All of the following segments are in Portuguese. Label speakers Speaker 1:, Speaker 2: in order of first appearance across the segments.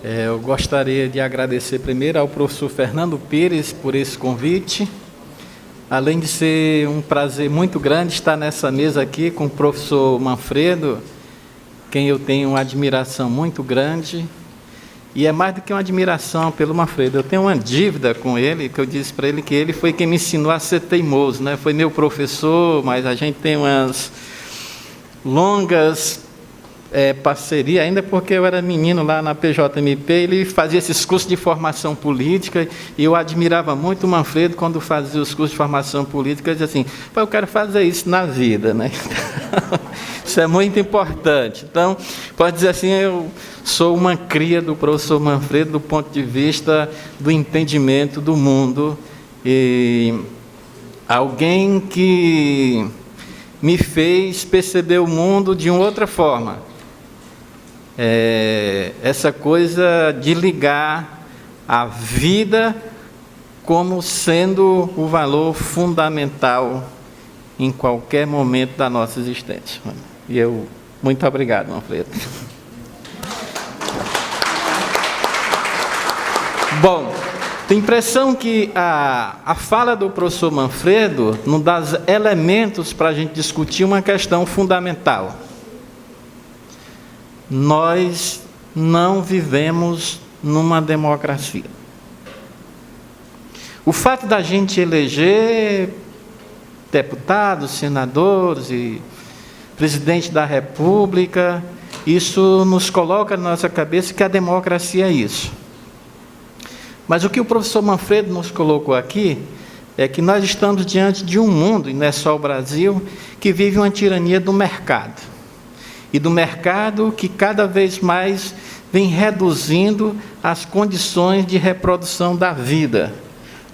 Speaker 1: Eu gostaria de agradecer primeiro ao professor Fernando Pires por esse convite. Além de ser um prazer muito grande estar nessa mesa aqui com o professor Manfredo, quem eu tenho uma admiração muito grande. E é mais do que uma admiração pelo Manfredo. Eu tenho uma dívida com ele, que eu disse para ele que ele foi quem me ensinou a ser teimoso, né? Foi meu professor, mas a gente tem umas longas parceria, ainda porque eu era menino lá na PJMP, ele fazia esses cursos de formação política, e eu admirava muito o Manfredo quando fazia os cursos de formação política. Ele dizia assim: pô, eu quero fazer isso na vida, né? Isso é muito importante. Então, pode dizer assim, eu sou uma cria do professor Manfredo do ponto de vista do entendimento do mundo, e alguém que me fez perceber o mundo de uma outra forma. Essa coisa de ligar a vida como sendo o valor fundamental em qualquer momento da nossa existência. E eu, muito obrigado, Manfredo. Bom, tenho a impressão que a fala do professor Manfredo nos dá elementos para a gente discutir uma questão fundamental. Nós não vivemos numa democracia. O fato da gente eleger deputados, senadores e presidente da República, isso nos coloca na nossa cabeça que a democracia é isso. Mas o que o professor Manfredo nos colocou aqui é que nós estamos diante de um mundo, e não é só o Brasil, que vive uma tirania do mercado. E do mercado que cada vez mais vem reduzindo as condições de reprodução da vida.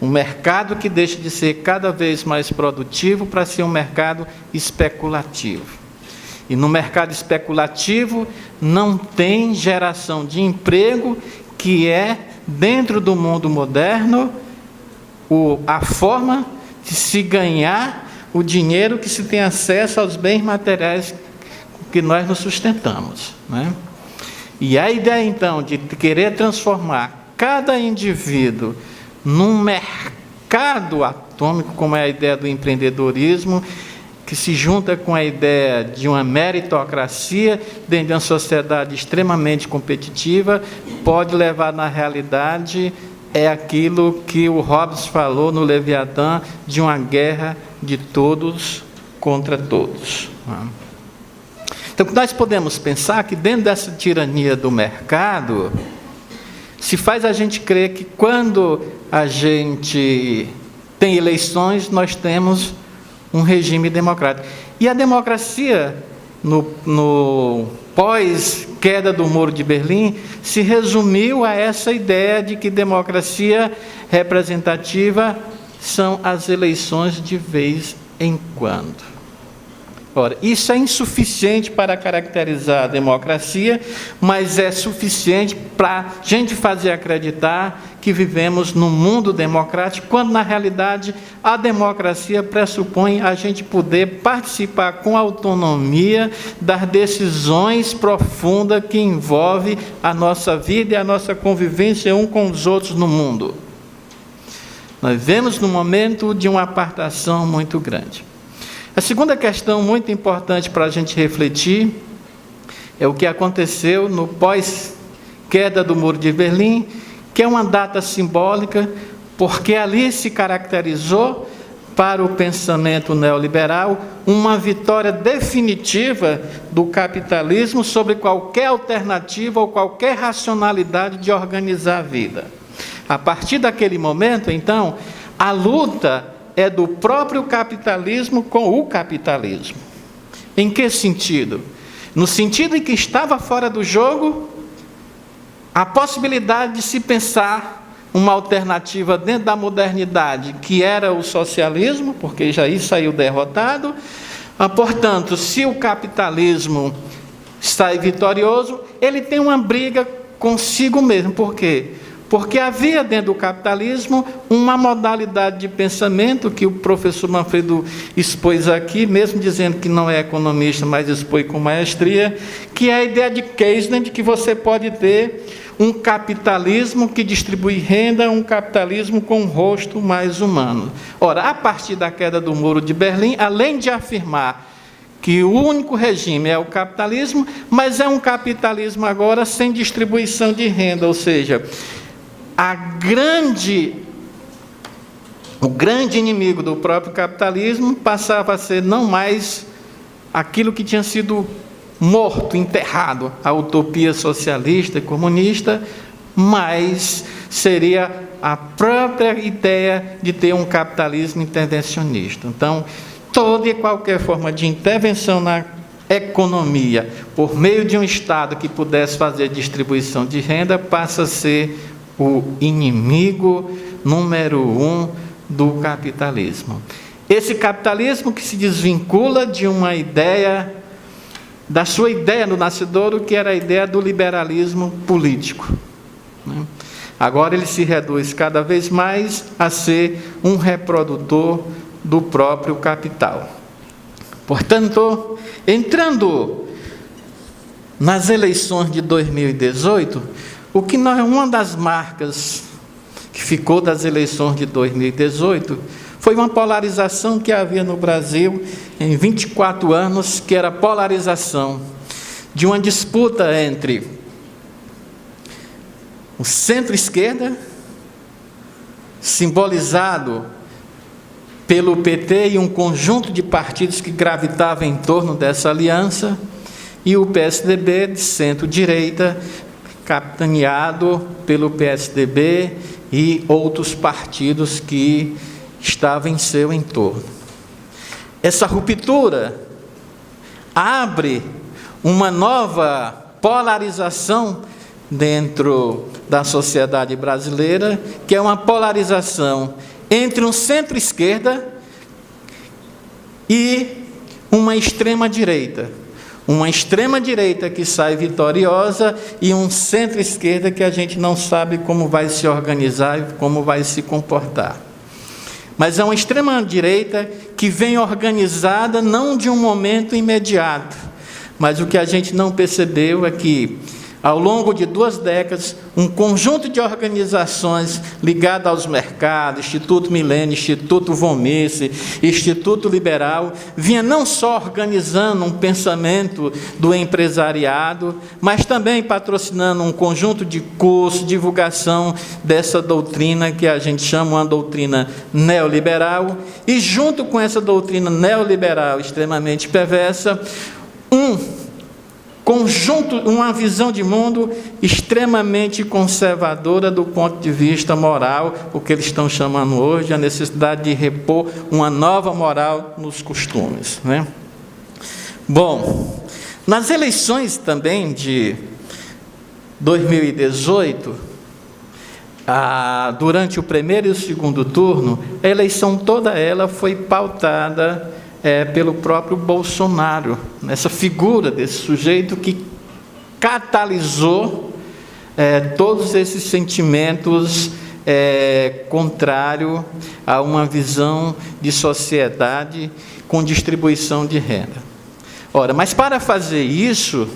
Speaker 1: Um mercado que deixa de ser cada vez mais produtivo para ser um mercado especulativo. E no mercado especulativo não tem geração de emprego, que é, dentro do mundo moderno, a forma de se ganhar o dinheiro que se tem acesso aos bens materiais que nós nos sustentamos, né? E a ideia, então, de querer transformar cada indivíduo num mercado atômico, como é a ideia do empreendedorismo, que se junta com a ideia de uma meritocracia dentro de uma sociedade extremamente competitiva, pode levar, na realidade, aquilo que o Hobbes falou no Leviatã, de uma guerra de todos contra todos. Então, nós podemos pensar que dentro dessa tirania do mercado, se faz a gente crer que quando a gente tem eleições, nós temos um regime democrático. E a democracia, no pós-queda do Muro de Berlim, se resumiu a essa ideia de que democracia representativa são as eleições de vez em quando. Ora, isso é insuficiente para caracterizar a democracia, mas é suficiente para a gente fazer acreditar que vivemos num mundo democrático, quando, na realidade, a democracia pressupõe a gente poder participar com autonomia das decisões profundas que envolvem a nossa vida e a nossa convivência um com os outros no mundo. Nós vivemos num momento de uma apartação muito grande. A segunda questão muito importante para a gente refletir é o que aconteceu no pós-queda do Muro de Berlim, que é uma data simbólica, porque ali se caracterizou, para o pensamento neoliberal, uma vitória definitiva do capitalismo sobre qualquer alternativa ou qualquer racionalidade de organizar a vida. A partir daquele momento, então, a luta é do próprio capitalismo com o capitalismo. Em que sentido? No sentido em que estava fora do jogo a possibilidade de se pensar uma alternativa dentro da modernidade, que era o socialismo, porque já aí saiu derrotado. Portanto, se o capitalismo sai vitorioso, ele tem uma briga consigo mesmo. Por quê? Porque havia dentro do capitalismo uma modalidade de pensamento que o professor Manfredo expôs aqui, mesmo dizendo que não é economista, mas expôs com maestria, que é a ideia de Keynesian, de que você pode ter um capitalismo que distribui renda, um capitalismo com um rosto mais humano. Ora, a partir da queda do Muro de Berlim, além de afirmar que o único regime é o capitalismo, mas é um capitalismo agora sem distribuição de renda, ou seja, o grande inimigo do próprio capitalismo passava a ser não mais aquilo que tinha sido morto, enterrado, a utopia socialista e comunista, mas seria a própria ideia de ter um capitalismo intervencionista. Então, toda e qualquer forma de intervenção na economia, por meio de um Estado que pudesse fazer distribuição de renda, passa a ser o inimigo número 1 do capitalismo. Esse capitalismo que se desvincula de uma ideia, da sua ideia no nascedouro, que era a ideia do liberalismo político. Agora ele se reduz cada vez mais a ser um reprodutor do próprio capital. Portanto, entrando nas eleições de 2018, uma das marcas que ficou das eleições de 2018 foi uma polarização que havia no Brasil em 24 anos, que era a polarização de uma disputa entre o centro-esquerda, simbolizado pelo PT e um conjunto de partidos que gravitavam em torno dessa aliança, e o PSDB de centro-direita, capitaneado pelo PSDB e outros partidos que estavam em seu entorno. Essa ruptura abre uma nova polarização dentro da sociedade brasileira, que é uma polarização entre um centro-esquerda e uma extrema-direita. Uma extrema-direita que sai vitoriosa e um centro-esquerda que a gente não sabe como vai se organizar e como vai se comportar. Mas é uma extrema-direita que vem organizada não de um momento imediato, mas o que a gente não percebeu é que, ao longo de 2 décadas, um conjunto de organizações ligadas aos mercados, Instituto Milênio, Instituto Von Mises, Instituto Liberal, vinha não só organizando um pensamento do empresariado, mas também patrocinando um conjunto de cursos, divulgação dessa doutrina que a gente chama uma doutrina neoliberal, e junto com essa doutrina neoliberal extremamente perversa, uma visão de mundo extremamente conservadora do ponto de vista moral, o que eles estão chamando hoje a necessidade de repor uma nova moral nos costumes, né? Bom, nas eleições também de 2018, durante o primeiro e o segundo turno, a eleição toda ela foi pautada pelo próprio Bolsonaro, nessa figura desse sujeito que catalisou todos esses sentimentos contrários a uma visão de sociedade com distribuição de renda. Ora, mas para fazer isso,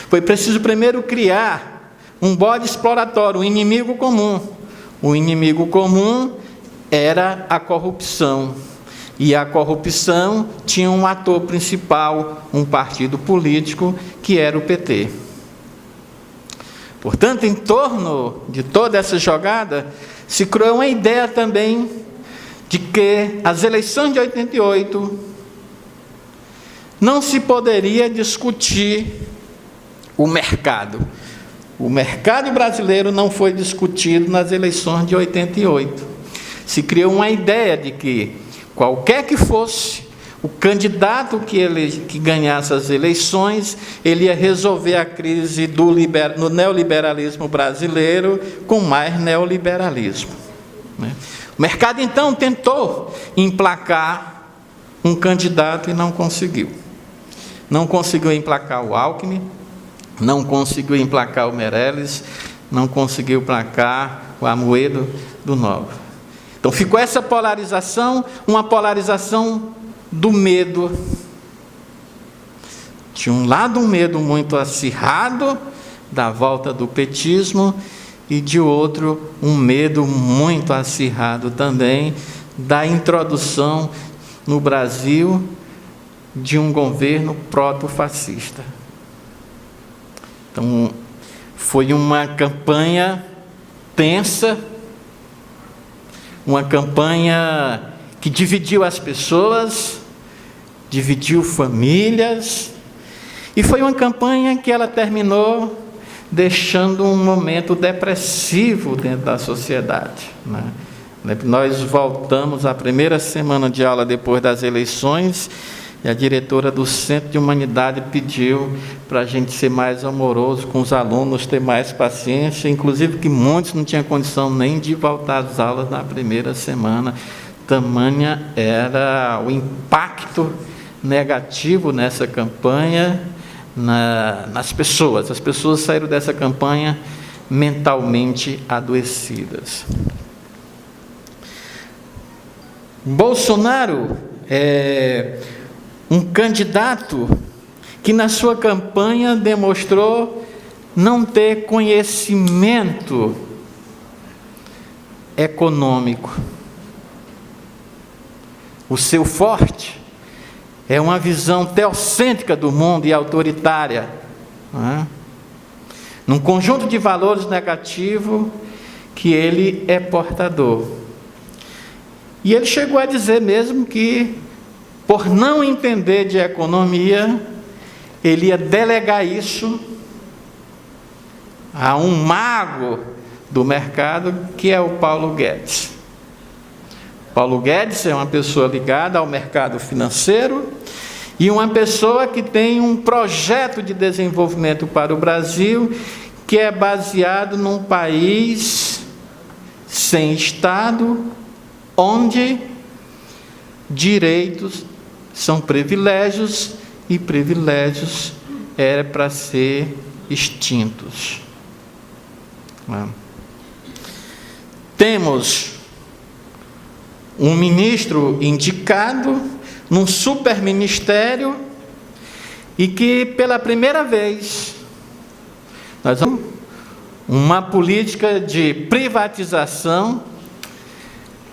Speaker 1: foi preciso primeiro criar um bode expiatório, um inimigo comum. O inimigo comum era a corrupção. E a corrupção tinha um ator principal, um partido político, que era o PT. Portanto, em torno de toda essa jogada, se criou uma ideia também de que as eleições de 88 não se poderia discutir o mercado. O mercado brasileiro não foi discutido nas eleições de 88. Se criou uma ideia de que qualquer que fosse o candidato que ganhasse as eleições, ele ia resolver a crise do neoliberalismo brasileiro com mais neoliberalismo, né? O mercado, então, tentou emplacar um candidato e não conseguiu. Não conseguiu emplacar o Alckmin, não conseguiu emplacar o Meirelles, não conseguiu emplacar o Amoedo do Nova. Então, ficou essa polarização, uma polarização do medo. De um lado, um medo muito acirrado da volta do petismo, e de outro, um medo muito acirrado também da introdução no Brasil de um governo proto-fascista. Então, foi uma campanha tensa, uma campanha que dividiu as pessoas, dividiu famílias, e foi uma campanha que ela terminou deixando um momento depressivo dentro da sociedade, né? Nós voltamos à primeira semana de aula depois das eleições, e a diretora do Centro de Humanidade pediu para a gente ser mais amoroso com os alunos, ter mais paciência, inclusive que muitos não tinham condição nem de voltar às aulas na primeira semana. Tamanha era o impacto negativo nessa campanha nas pessoas. As pessoas saíram dessa campanha mentalmente adoecidas. Bolsonaro é um candidato que na sua campanha demonstrou não ter conhecimento econômico. O seu forte é uma visão teocêntrica do mundo e autoritária, né? Num conjunto de valores negativos que ele é portador. E ele chegou a dizer mesmo que, por não entender de economia, ele ia delegar isso a um mago do mercado, que é o Paulo Guedes. Paulo Guedes é uma pessoa ligada ao mercado financeiro e uma pessoa que tem um projeto de desenvolvimento para o Brasil que é baseado num país sem Estado, onde direitos são privilégios e privilégios eram para ser extintos. Temos um ministro indicado num superministério e que, pela primeira vez, nós vamos uma política de privatização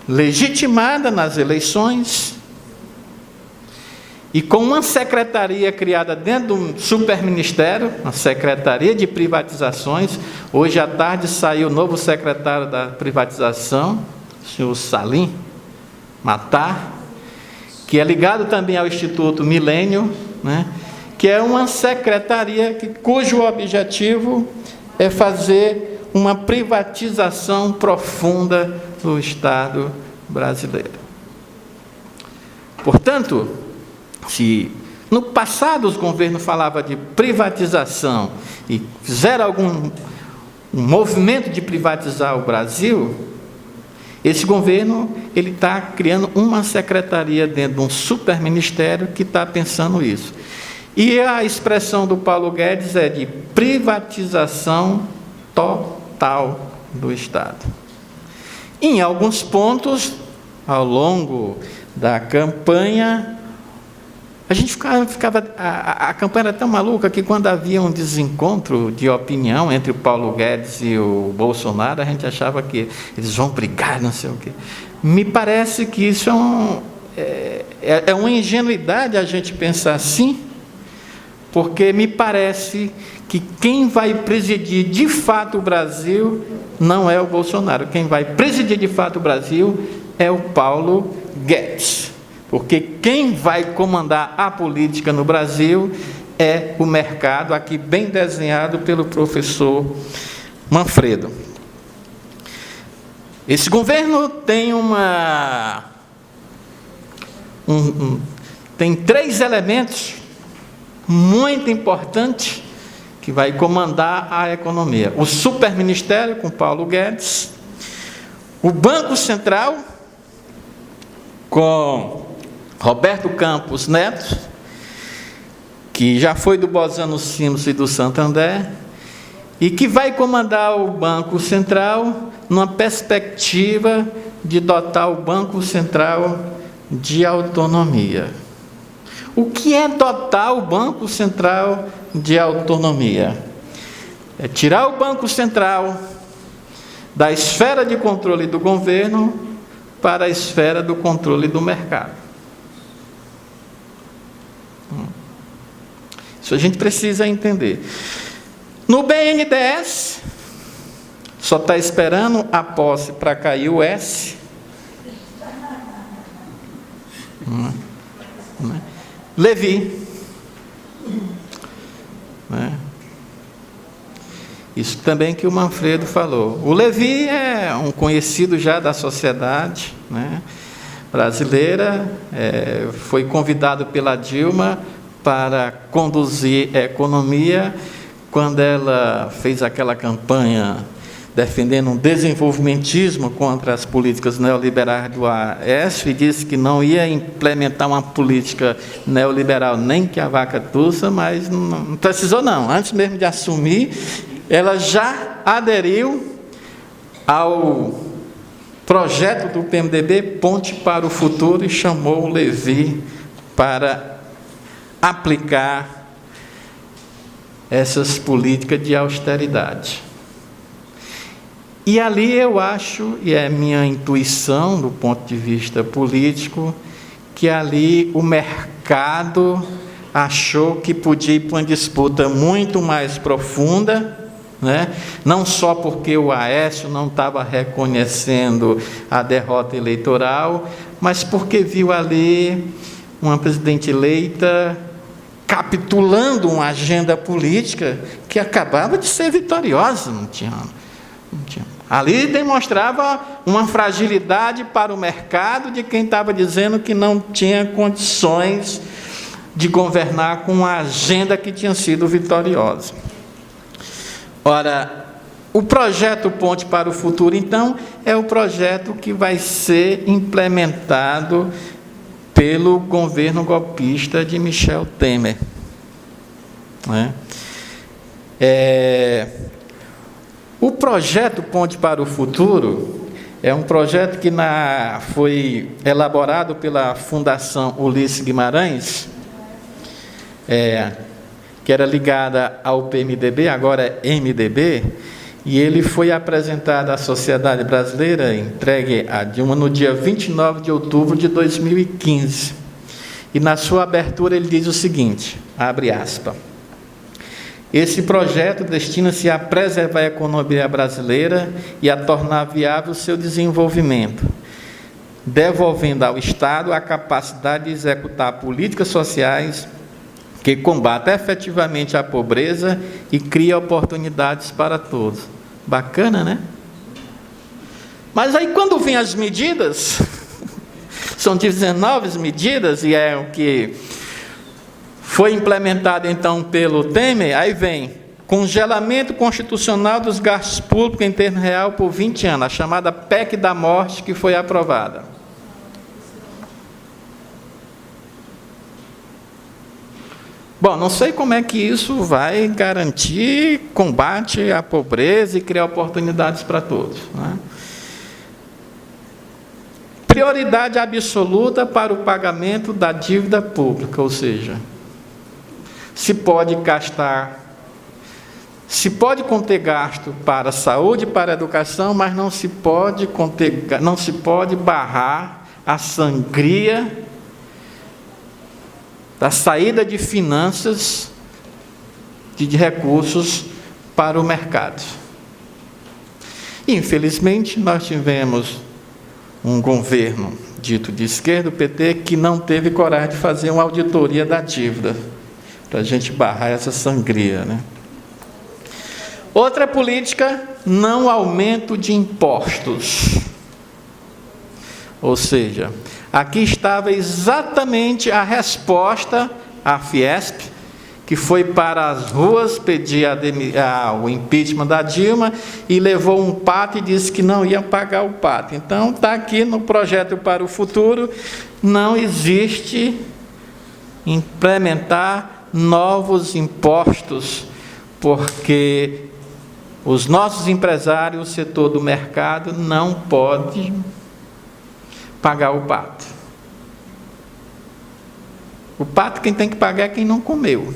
Speaker 1: legitimada nas eleições e com uma secretaria criada dentro do superministério, uma secretaria de privatizações. Hoje à tarde saiu o novo secretário da privatização, o senhor Salim Matar, que é ligado também ao Instituto Milênio, né? Que é uma secretaria cujo objetivo é fazer uma privatização profunda do Estado brasileiro. Portanto, se no passado os governos falavam de privatização e fizeram algum movimento de privatizar o Brasil, esse governo ele está criando uma secretaria dentro de um superministério que está pensando isso. E a expressão do Paulo Guedes é de privatização total do Estado. Em alguns pontos, ao longo da campanha, a gente a campanha era tão maluca que quando havia um desencontro de opinião entre o Paulo Guedes e o Bolsonaro, a gente achava que eles vão brigar, não sei o quê. Me parece que isso é uma ingenuidade a gente pensar assim, porque me parece que quem vai presidir de fato o Brasil não é o Bolsonaro. Quem vai presidir de fato o Brasil é o Paulo Guedes. Porque quem vai comandar a política no Brasil é o mercado, aqui bem desenhado pelo professor Manfredo. Esse governo tem tem 3 elementos muito importantes que vai comandar a economia. O superministério com Paulo Guedes, o Banco Central com Roberto Campos Neto, que já foi do Bozano Simos e do Santander, e que vai comandar o Banco Central numa perspectiva de dotar o Banco Central de autonomia. O que é dotar o Banco Central de autonomia? É tirar o Banco Central da esfera de controle do governo para a esfera do controle do mercado. Isso a gente precisa entender. No BNDES, só está esperando a posse para cair o S. Levi. Isso também que o Manfredo falou. O Levi é um conhecido já da sociedade, brasileira, foi convidado pela Dilma para conduzir a economia quando ela fez aquela campanha defendendo um desenvolvimentismo contra as políticas neoliberais do Aécio e disse que não ia implementar uma política neoliberal nem que a vaca tussa, mas não precisou não. Antes mesmo de assumir, ela já aderiu ao projeto do PMDB Ponte para o Futuro e chamou o Levi para aplicar essas políticas de austeridade. E ali eu acho, e é minha intuição do ponto de vista político, que ali o mercado achou que podia ir para uma disputa muito mais profunda, não só porque o Aécio não estava reconhecendo a derrota eleitoral, mas porque viu ali uma presidente eleita capitulando uma agenda política que acabava de ser vitoriosa, não tinha. Ali demonstrava uma fragilidade para o mercado de quem estava dizendo que não tinha condições de governar com uma agenda que tinha sido vitoriosa. Ora, o projeto Ponte para o Futuro, então, é o projeto que vai ser implementado pelo governo golpista de Michel Temer. O projeto Ponte para o Futuro é um projeto que foi elaborado pela Fundação Ulisses Guimarães, que era ligada ao PMDB, agora é MDB, e ele foi apresentado à sociedade brasileira, entregue a Dilma no dia 29 de outubro de 2015. E na sua abertura ele diz o seguinte, abre aspas, esse projeto destina-se a preservar a economia brasileira e a tornar viável o seu desenvolvimento, devolvendo ao Estado a capacidade de executar políticas sociais que combatam efetivamente a pobreza e criam oportunidades para todos. Bacana, né? Mas aí quando vêm as medidas, são 19 medidas, e é o que foi implementado então pelo Temer, aí vem congelamento constitucional dos gastos públicos em termos real por 20 anos, a chamada PEC da morte que foi aprovada. Bom, não sei como é que isso vai garantir combate à pobreza e criar oportunidades para todos, Prioridade absoluta para o pagamento da dívida pública, ou seja, se pode conter gasto para a saúde e para a educação, mas não se pode barrar a sangria da saída de finanças e de recursos para o mercado. Infelizmente, nós tivemos um governo dito de esquerda, o PT, que não teve coragem de fazer uma auditoria da dívida, para a gente barrar essa sangria, Outra política, não aumento de impostos. Ou seja, aqui estava exatamente a resposta à Fiesp, que foi para as ruas pedir o impeachment da Dilma e levou um pato e disse que não ia pagar o pato. Então, está aqui no projeto para o futuro, não existe implementar novos impostos, porque os nossos empresários, o setor do mercado, não pode pagar o pato. O pato quem tem que pagar é quem não comeu.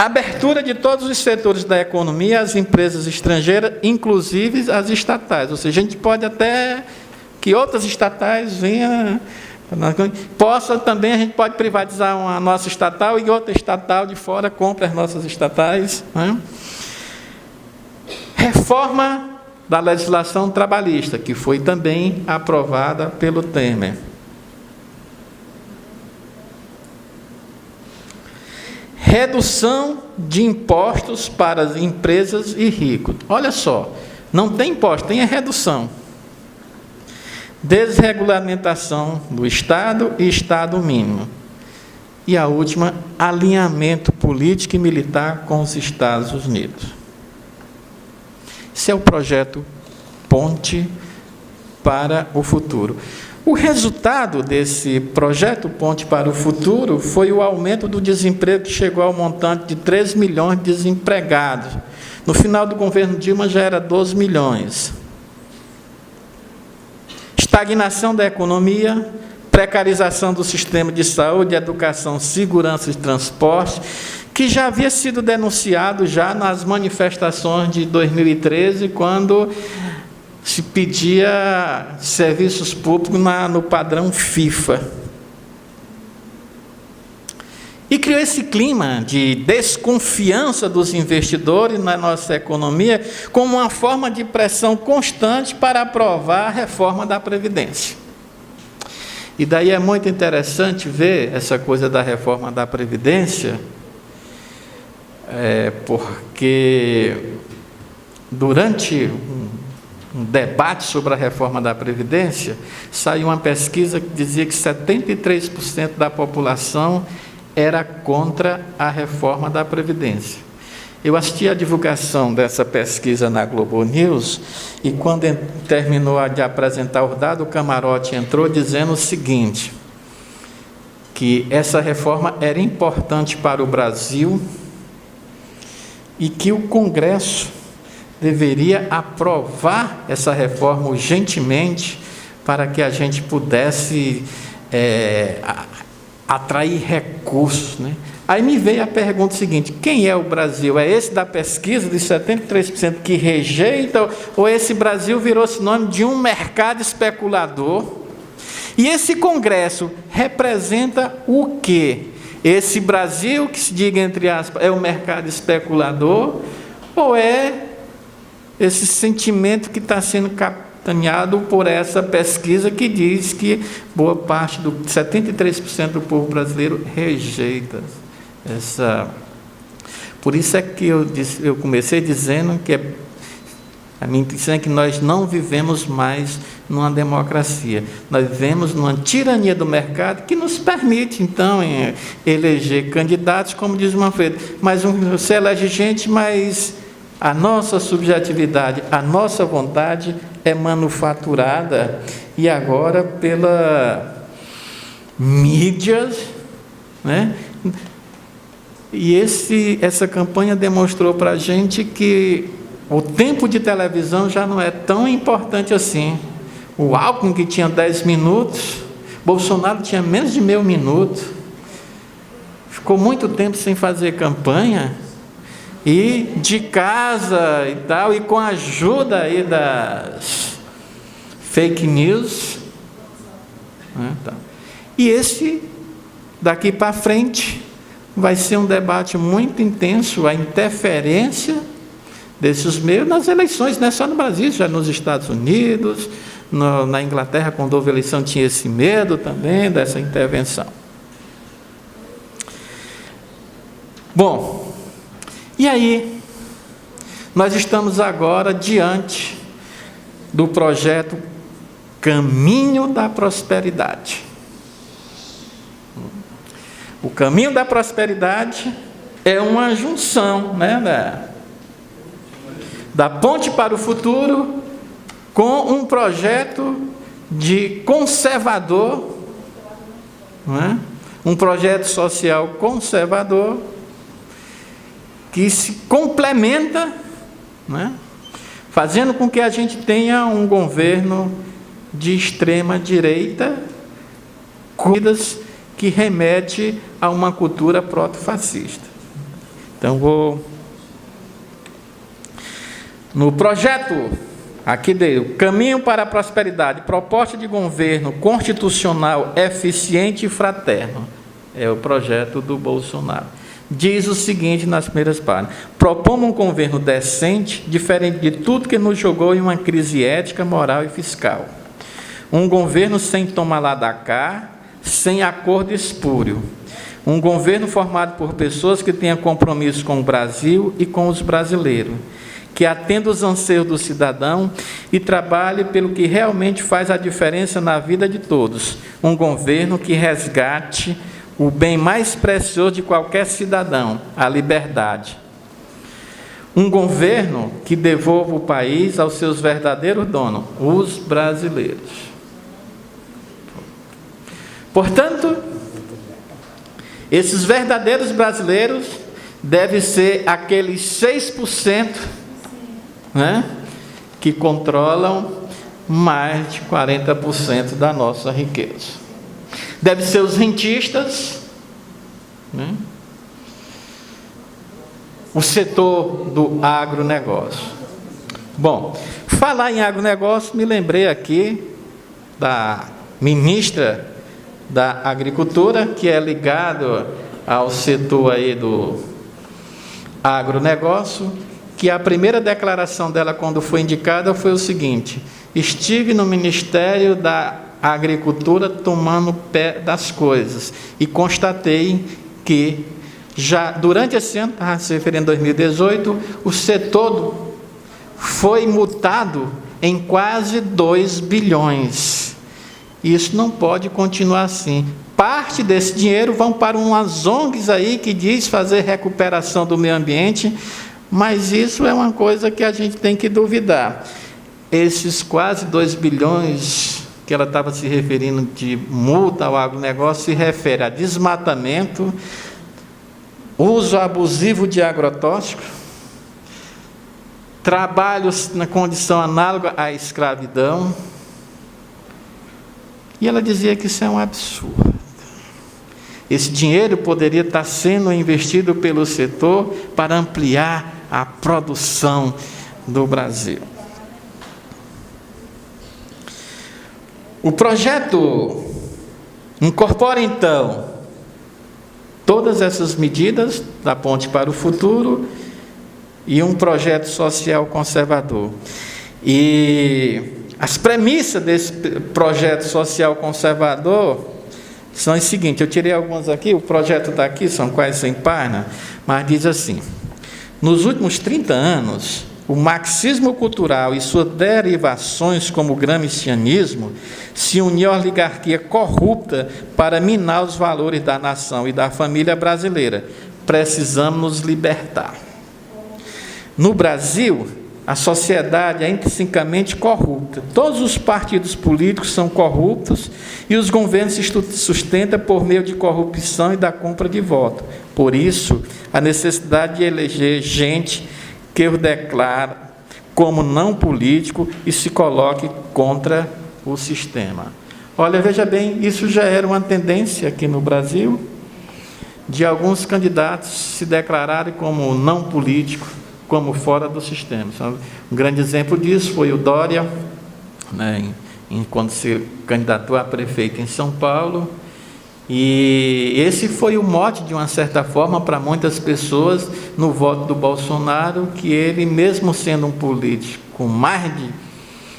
Speaker 1: Abertura de todos os setores da economia às empresas estrangeiras, inclusive as estatais. Ou seja, a gente pode até que outras estatais venham, possa também, a gente pode privatizar uma nossa estatal e outra estatal de fora compra as nossas estatais. Né? Reforma da legislação trabalhista, que foi também aprovada pelo Temer. Redução de impostos para as empresas e ricos. Olha só, não tem imposto, tem a redução. Desregulamentação do Estado e Estado mínimo. E a última, alinhamento político e militar com os Estados Unidos. Esse é o projeto Ponte para o Futuro. O resultado desse projeto Ponte para o Futuro foi o aumento do desemprego, que chegou ao montante de 3 milhões de desempregados. No final do governo Dilma já era 12 milhões. Estagnação da economia, precarização do sistema de saúde, educação, segurança e transporte, que já havia sido denunciado já nas manifestações de 2013, quando se pedia serviços públicos no padrão FIFA. E criou esse clima de desconfiança dos investidores na nossa economia como uma forma de pressão constante para aprovar a reforma da Previdência. E daí é muito interessante ver essa coisa da reforma da Previdência, porque durante um debate sobre a reforma da Previdência, saiu uma pesquisa que dizia que 73% da população era contra a reforma da Previdência. Eu assisti a divulgação dessa pesquisa na Globo News, e quando terminou de apresentar os dados, o Camarote entrou dizendo o seguinte, que essa reforma era importante para o Brasil e que o Congresso deveria aprovar essa reforma urgentemente para que a gente pudesse atrair recursos, né? Aí me veio a pergunta seguinte: quem é o Brasil? É esse da pesquisa de 73% que rejeita, ou esse Brasil virou sinônimo de um mercado especulador? E esse Congresso representa o quê? Esse Brasil, que se diga entre aspas, é o mercado especulador, ou é esse sentimento que está sendo capitaneado por essa pesquisa que diz que boa parte, 73% do povo brasileiro rejeita essa. Por isso é que eu comecei dizendo que a minha intenção é que nós não vivemos mais numa democracia. Nós vivemos numa tirania do mercado que nos permite, então, eleger candidatos, como diz o Manfredo. Mas você elege gente, mas a nossa subjetividade, a nossa vontade é manufaturada, e agora pela mídias, né? E essa campanha demonstrou para a gente que o tempo de televisão já não é tão importante assim. O Alckmin, que tinha 10 minutos, Bolsonaro tinha menos de meio minuto, ficou muito tempo sem fazer campanha, e de casa e tal, e com a ajuda aí das fake news, né, tá. E esse, daqui para frente, vai ser um debate muito intenso, a interferência desses meios nas eleições, não é só no Brasil, já nos Estados Unidos, na Inglaterra, quando houve eleição, tinha esse medo também dessa intervenção. Bom, e aí, nós estamos agora diante do projeto Caminho da Prosperidade. O Caminho da Prosperidade é uma junção, né, da Ponte para o Futuro com um projeto de conservador, né, um projeto social conservador que se complementa, né, fazendo com que a gente tenha um governo de extrema direita, coisas que remete a uma cultura proto-fascista. Então, no projeto, aqui deu, Caminho para a Prosperidade, proposta de governo constitucional eficiente e fraterno. É o projeto do Bolsonaro. Diz o seguinte nas primeiras páginas: propomos um governo decente, diferente de tudo que nos jogou em uma crise ética, moral e fiscal. Um governo sem toma lá da cá, sem acordo espúrio. Um governo formado por pessoas que tenham compromisso com o Brasil e com os brasileiros, que atenda os anseios do cidadão e trabalhe pelo que realmente faz a diferença na vida de todos. Um governo que resgate o bem mais precioso de qualquer cidadão, a liberdade. Um governo que devolva o país aos seus verdadeiros donos, os brasileiros. Portanto, esses verdadeiros brasileiros devem ser aqueles 6%, né, que controlam mais de 40% da nossa riqueza. Deve ser os rentistas, né? O setor do agronegócio. Bom, falar em agronegócio, me lembrei aqui da ministra da Agricultura, que é ligado ao setor aí do agronegócio, que a primeira declaração dela, quando foi indicada, foi o seguinte: estive no Ministério da Agricultura tomando pé das coisas e constatei que já durante esse ano, se referindo a 2018, o setor foi multado em quase 2 bilhões. Isso não pode continuar assim. Parte desse dinheiro vão para umas ONGs aí que diz fazer recuperação do meio ambiente, mas isso é uma coisa que a gente tem que duvidar. Esses quase 2 bilhões que ela estava se referindo de multa ao agronegócio se refere a desmatamento, uso abusivo de agrotóxicos, trabalhos na condição análoga à escravidão. E ela dizia que isso é um absurdo. Esse dinheiro poderia estar sendo investido pelo setor para ampliar a produção do Brasil. O projeto incorpora, então, todas essas medidas da Ponte para o Futuro e um projeto social conservador. E as premissas desse projeto social conservador são as seguintes. Eu tirei algumas aqui, o projeto está aqui, são quase 100 páginas, mas diz assim: nos últimos 30 anos, o marxismo cultural e suas derivações, como o gramscianismo, se uniu à oligarquia corrupta para minar os valores da nação e da família brasileira. Precisamos nos libertar. No Brasil, a sociedade é intrinsecamente corrupta. Todos os partidos políticos são corruptos e os governos se sustentam por meio de corrupção e da compra de voto. Por isso, a necessidade de eleger gente que o declara como não político e se coloque contra o sistema. Olha, veja bem, isso já era uma tendência aqui no Brasil, de alguns candidatos se declararem como não políticos, como fora do sistema. Um grande exemplo disso foi o Dória, né, quando se candidatou a prefeito em São Paulo. E esse foi o mote, de uma certa forma, para muitas pessoas no voto do Bolsonaro, que ele, mesmo sendo um político com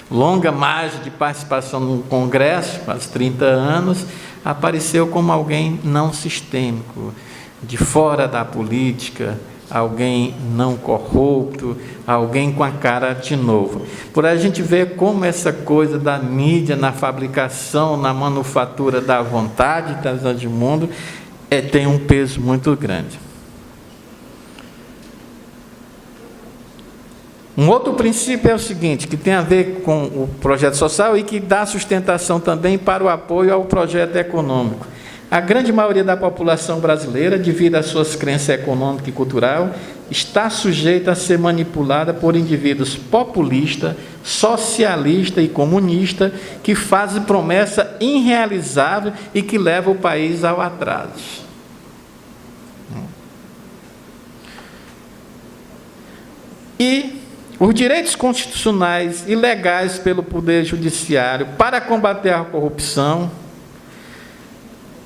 Speaker 1: longa margem de participação no Congresso, quase 30 anos, apareceu como alguém não sistêmico, de fora da política, alguém não corrupto, alguém com a cara de novo. Por aí a gente vê como essa coisa da mídia na fabricação, na manufatura da vontade, da visão de mundo, tem um peso muito grande. Um outro princípio é o seguinte, que tem a ver com o projeto social e que dá sustentação também para o apoio ao projeto econômico. A grande maioria da população brasileira, devido às suas crenças econômicas e culturais, está sujeita a ser manipulada por indivíduos populistas, socialistas e comunistas que fazem promessa irrealizável e que levam o país ao atraso. os direitos constitucionais e legais pelo Poder Judiciário para combater a corrupção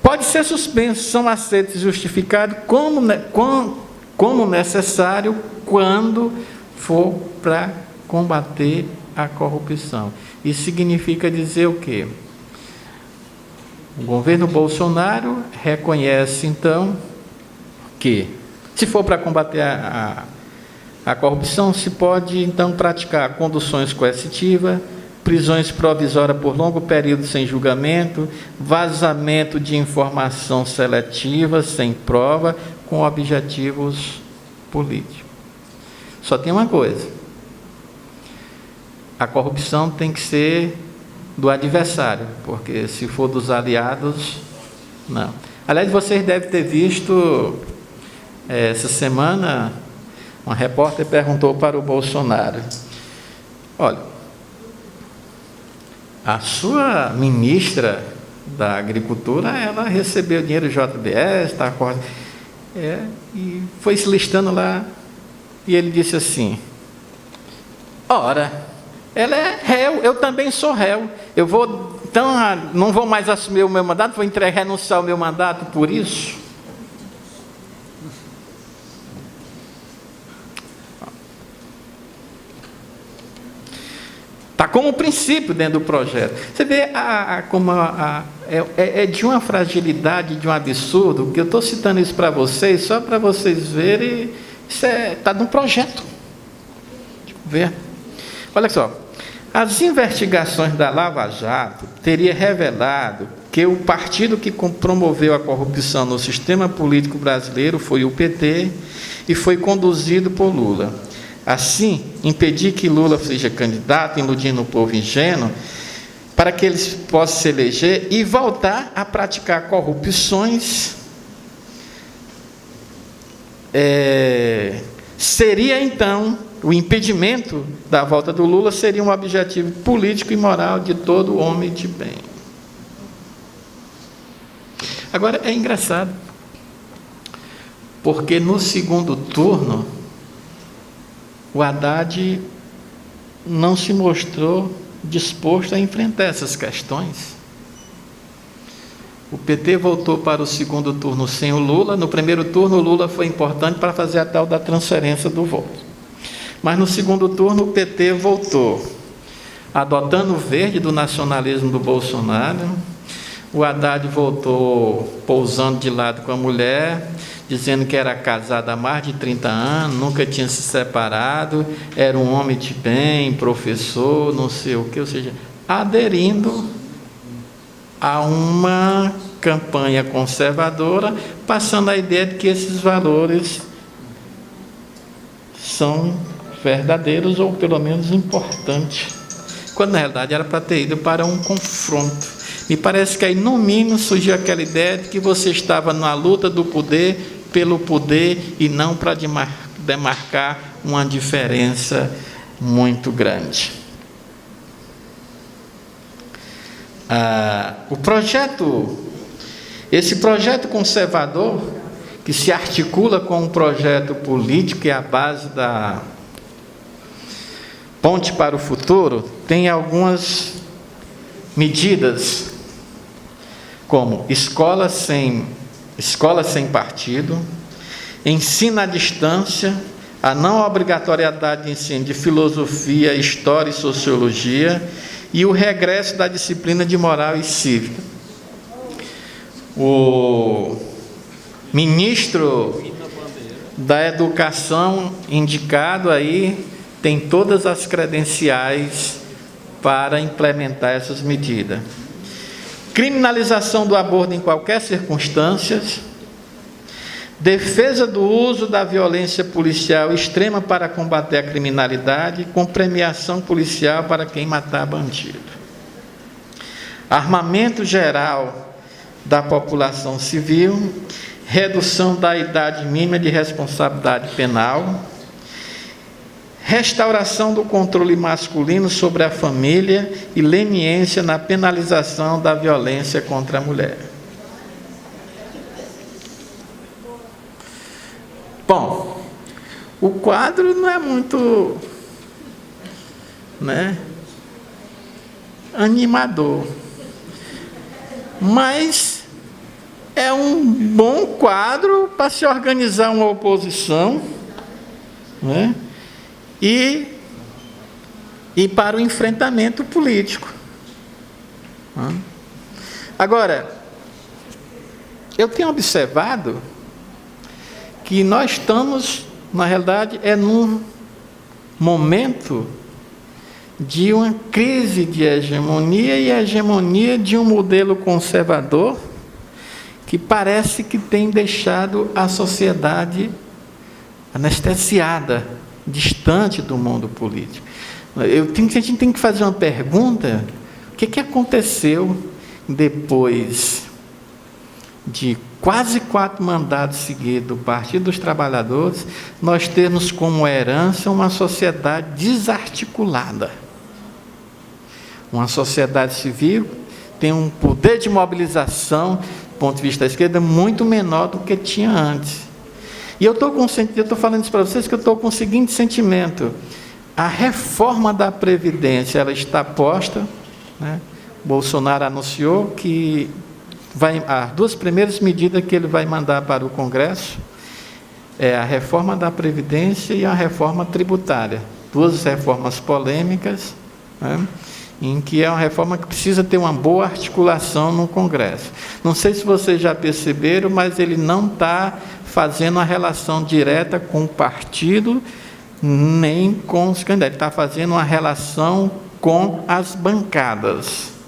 Speaker 1: pode ser suspenso, são aceitos e justificados como necessário quando for para combater a corrupção. Isso significa dizer o quê? O governo Bolsonaro reconhece, então, que, se for para combater a corrupção, se pode, então, praticar conduções coercitivas, prisões provisórias por longo período sem julgamento, vazamento de informação seletiva, sem prova, com objetivos políticos. Só tem uma coisa: a corrupção tem que ser do adversário, porque se for dos aliados, não. Aliás, vocês devem ter visto, essa semana, uma repórter perguntou para o Bolsonaro: olha, a sua ministra da Agricultura, ela recebeu dinheiro do JBS, está e foi se listando lá, e ele disse assim: ora, ela é réu, eu também sou réu, eu vou, então, não vou mais assumir o meu mandato, vou renunciar ao meu mandato por isso? Está como princípio dentro do projeto. Você vê como é de uma fragilidade, de um absurdo, que eu estou citando isso para vocês, só para vocês verem, isso está no projeto. Deixa eu ver. Olha só, as investigações da Lava Jato teriam revelado que o partido que promoveu a corrupção no sistema político brasileiro foi o PT e foi conduzido por Lula. Assim, impedir que Lula seja candidato, iludindo o povo ingênuo, para que eles possam se eleger e voltar a praticar corrupções, seria então, o impedimento da volta do Lula seria um objetivo político e moral de todo homem de bem. Agora, é engraçado, porque no segundo turno, o Haddad não se mostrou disposto a enfrentar essas questões. O PT voltou para o segundo turno sem o Lula. No primeiro turno, o Lula foi importante para fazer a tal da transferência do voto. Mas no segundo turno, o PT voltou, adotando o verde do nacionalismo do Bolsonaro. O Haddad voltou pousando de lado com a mulher, dizendo que era casado há mais de 30 anos, nunca tinha se separado, era um homem de bem, professor, não sei o quê, ou seja, aderindo a uma campanha conservadora, passando a ideia de que esses valores são verdadeiros ou pelo menos importantes, quando na realidade era para ter ido para um confronto. Me parece que aí, no mínimo, surgiu aquela ideia de que você estava na luta do poder pelo poder e não para demarcar uma diferença muito grande. Esse projeto conservador, que se articula com um projeto político e a base da Ponte para o Futuro, tem algumas medidas, como escola sem partido, ensino à distância, a não obrigatoriedade de ensino de filosofia, história e sociologia e o regresso da disciplina de moral e cívica. O ministro da Educação indicado aí tem todas as credenciais para implementar essas medidas. Criminalização do aborto em qualquer circunstância, defesa do uso da violência policial extrema para combater a criminalidade, com premiação policial para quem matar bandido. Armamento geral da população civil, redução da idade mínima de responsabilidade penal, restauração do controle masculino sobre a família e leniência na penalização da violência contra a mulher. Bom, o quadro não é muito né, animador. Mas é um bom quadro para se organizar uma oposição, né, e para o enfrentamento político. Agora, eu tenho observado que nós estamos, na realidade, num momento de uma crise de hegemonia, e a hegemonia de um modelo conservador que parece que tem deixado a sociedade anestesiada, distante do mundo político. A gente tem que fazer uma pergunta: o que aconteceu depois de quase 4 mandatos seguidos do Partido dos Trabalhadores, nós temos como herança uma sociedade desarticulada? Uma sociedade civil tem um poder de mobilização, do ponto de vista da esquerda, muito menor do que tinha antes. E eu estou falando isso para vocês que eu estou com o seguinte sentimento: a reforma da Previdência, ela está posta, né? Bolsonaro anunciou que as 2 primeiras medidas que ele vai mandar para o Congresso é a reforma da Previdência e a reforma tributária. 2 reformas polêmicas, né, em que é uma reforma que precisa ter uma boa articulação no Congresso. Não sei se vocês já perceberam, mas ele não está fazendo a relação direta com o partido, nem com os candidatos. Ele está fazendo uma relação com as bancadas.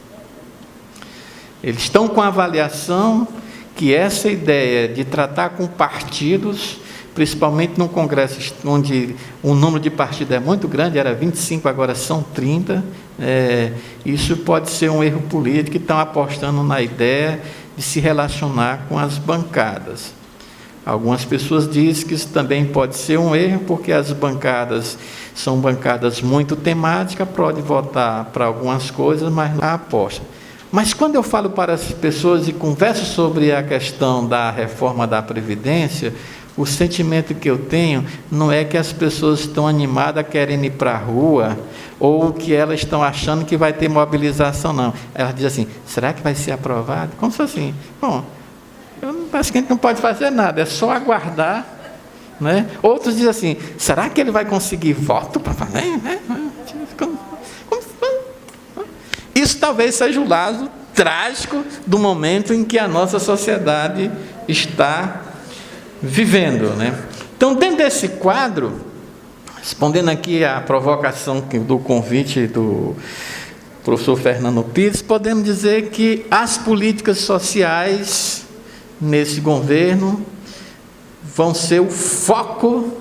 Speaker 1: Eles estão com a avaliação que essa ideia de tratar com partidos, principalmente num Congresso onde o número de partidos é muito grande, era 25, agora são 30, isso pode ser um erro político, e estão apostando na ideia de se relacionar com as bancadas. Algumas pessoas dizem que isso também pode ser um erro, porque as bancadas são bancadas muito temáticas, pode votar para algumas coisas, mas não aposta. Mas quando eu falo para as pessoas e converso sobre a questão da reforma da Previdência, o sentimento que eu tenho não é que as pessoas estão animadas, querendo ir para a rua, ou que elas estão achando que vai ter mobilização, não. Elas dizem assim: será que vai ser aprovado? Como se assim, bom, acho que a gente não pode fazer nada, é só aguardar, né? Outros dizem assim: será que ele vai conseguir voto para fazer? Isso talvez seja o lado trágico do momento em que a nossa sociedade está vivendo, né? Então, dentro desse quadro, respondendo aqui à provocação do convite do professor Fernando Pires, podemos dizer que as políticas sociais nesse governo vão ser o foco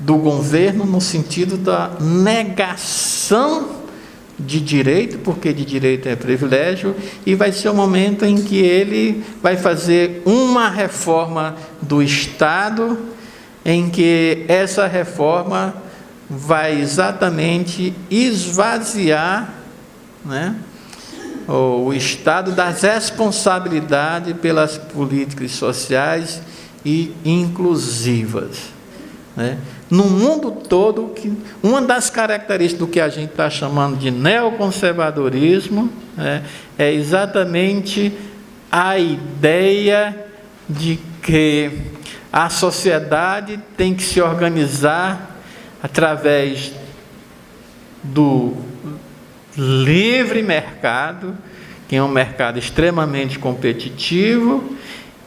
Speaker 1: do governo, no sentido da negação de direito, porque de direito é privilégio, e vai ser o momento em que ele vai fazer uma reforma do Estado, em que essa reforma vai exatamente esvaziar, né, o Estado das responsabilidades pelas políticas sociais e inclusivas, né? No mundo todo, uma das características do que a gente está chamando de neoconservadorismo, né, é exatamente a ideia de que a sociedade tem que se organizar através do livre mercado, que é um mercado extremamente competitivo,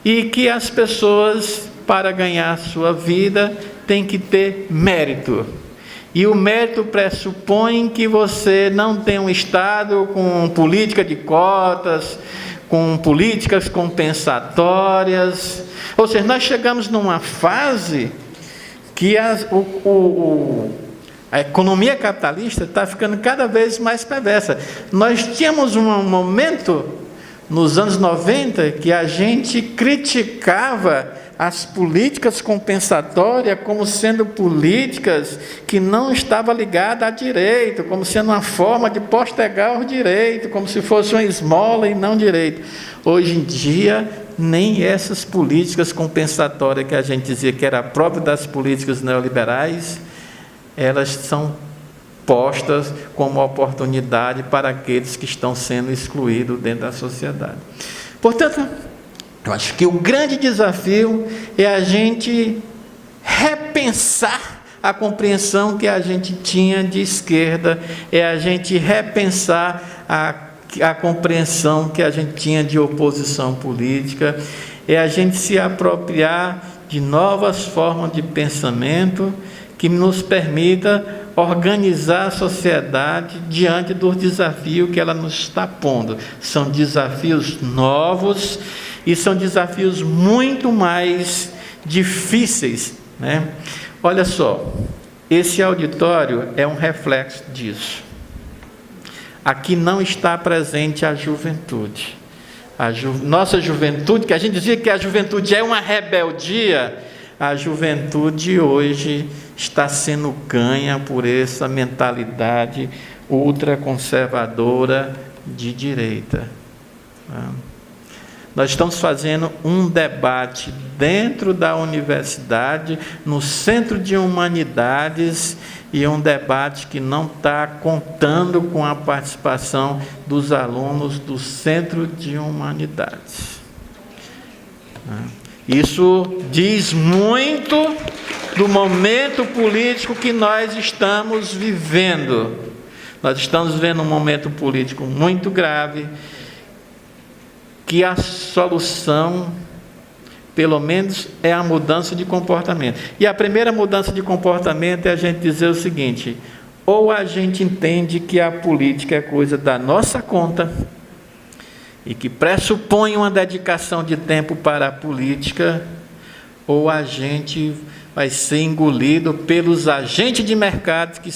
Speaker 1: e que as pessoas, para ganhar a sua vida, têm que ter mérito. E o mérito pressupõe que você não tem um Estado com política de cotas, com políticas compensatórias. Ou seja, nós chegamos numa fase que a economia capitalista está ficando cada vez mais perversa. Nós tínhamos um momento nos anos 90, que a gente criticava as políticas compensatórias como sendo políticas que não estavam ligadas a direito, como sendo uma forma de postergar o direito, como se fosse uma esmola e não direito. Hoje em dia, nem essas políticas compensatórias que a gente dizia que era própria das políticas neoliberais, elas são postas como oportunidade para aqueles que estão sendo excluídos dentro da sociedade. Portanto, eu acho que o grande desafio é a gente repensar a compreensão que a gente tinha de esquerda, é a gente repensar a compreensão que a gente tinha de oposição política, é a gente se apropriar de novas formas de pensamento que nos permita organizar a sociedade diante dos desafios que ela nos está pondo. São desafios novos e são desafios muito mais difíceis, né? Olha só, esse auditório é um reflexo disso. Aqui não está presente a juventude. Nossa juventude, que a gente dizia que a juventude é uma rebeldia, a juventude hoje está sendo ganha por essa mentalidade ultraconservadora de direita. Nós estamos fazendo um debate dentro da universidade, no Centro de Humanidades, e é um debate que não está contando com a participação dos alunos do Centro de Humanidades. Isso diz muito do momento político que nós estamos vivendo. Nós estamos vivendo um momento político muito grave, que a solução, pelo menos, é a mudança de comportamento. E a primeira mudança de comportamento é a gente dizer o seguinte: ou a gente entende que a política é coisa da nossa conta, e que pressupõe uma dedicação de tempo para a política, ou a gente vai ser engolido pelos agentes de mercado que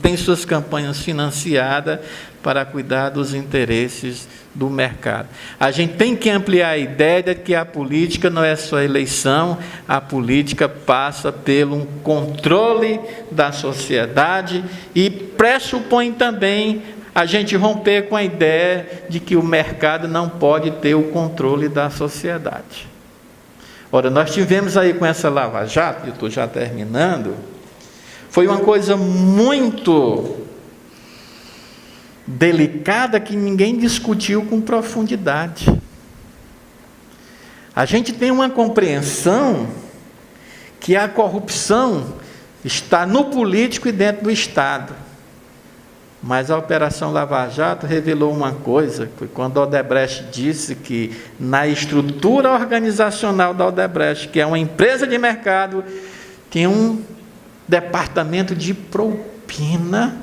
Speaker 1: têm suas campanhas financiadas para cuidar dos interesses do mercado. A gente tem que ampliar a ideia de que a política não é só eleição, a política passa pelo controle da sociedade e pressupõe também a gente romper com a ideia de que o mercado não pode ter o controle da sociedade. Ora, nós tivemos aí com essa Lava Jato, eu estou já terminando, foi uma coisa muito delicada que ninguém discutiu com profundidade. A gente tem uma compreensão que a corrupção está no político e dentro do Estado. Mas a Operação Lava Jato revelou uma coisa, foi quando a Odebrecht disse que na estrutura organizacional da Odebrecht, que é uma empresa de mercado, tem um departamento de propina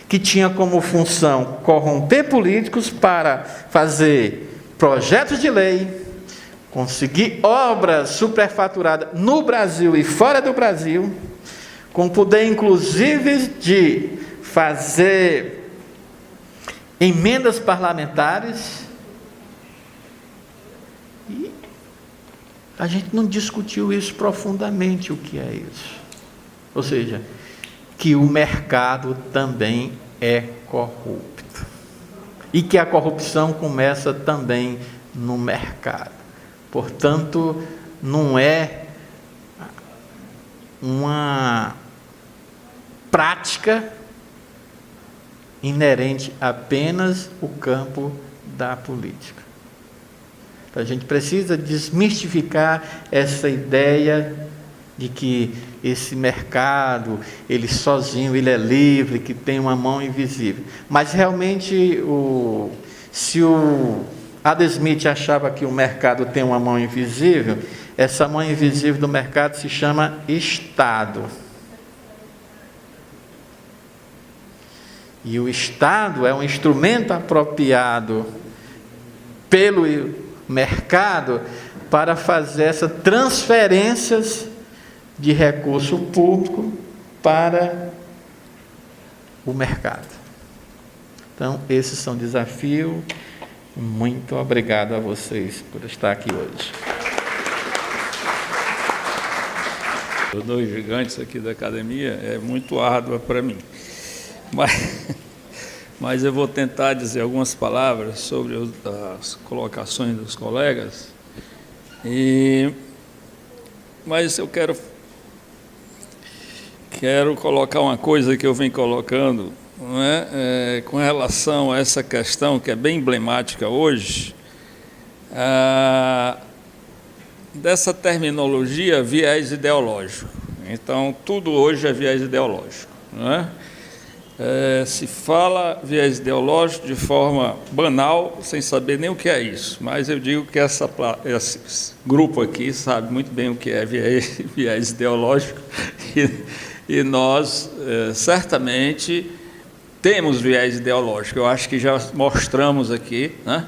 Speaker 1: que tinha como função corromper políticos para fazer projetos de lei, conseguir obras superfaturadas no Brasil e fora do Brasil, com poder inclusive de fazer emendas parlamentares, e a gente não discutiu isso profundamente, o que é isso. Ou seja, que o mercado também é corrupto, e que a corrupção começa também no mercado. Portanto, não é uma prática inerente apenas ao campo da política. Então, a gente precisa desmistificar essa ideia de que esse mercado, ele sozinho, ele é livre, que tem uma mão invisível. Mas, realmente, se o Adam Smith achava que o mercado tem uma mão invisível, essa mão invisível do mercado se chama Estado. E o Estado é um instrumento apropriado pelo mercado para fazer essas transferências de recurso público para o mercado. Então, esses são desafios Muito obrigado a vocês por estar aqui hoje.
Speaker 2: Os dois gigantes aqui da academia é muito árdua para mim, mas eu vou tentar dizer algumas palavras sobre as colocações dos colegas, mas eu quero colocar uma coisa que eu venho colocando, não é? Com relação a essa questão que é bem emblemática hoje, dessa terminologia viés ideológico. Então, tudo hoje é viés ideológico, não é? Se fala viés ideológico de forma banal, sem saber nem o que é isso, mas eu digo que esse grupo aqui sabe muito bem o que é viés ideológico, e nós, certamente, temos viés ideológico. Eu acho que já mostramos aqui, né?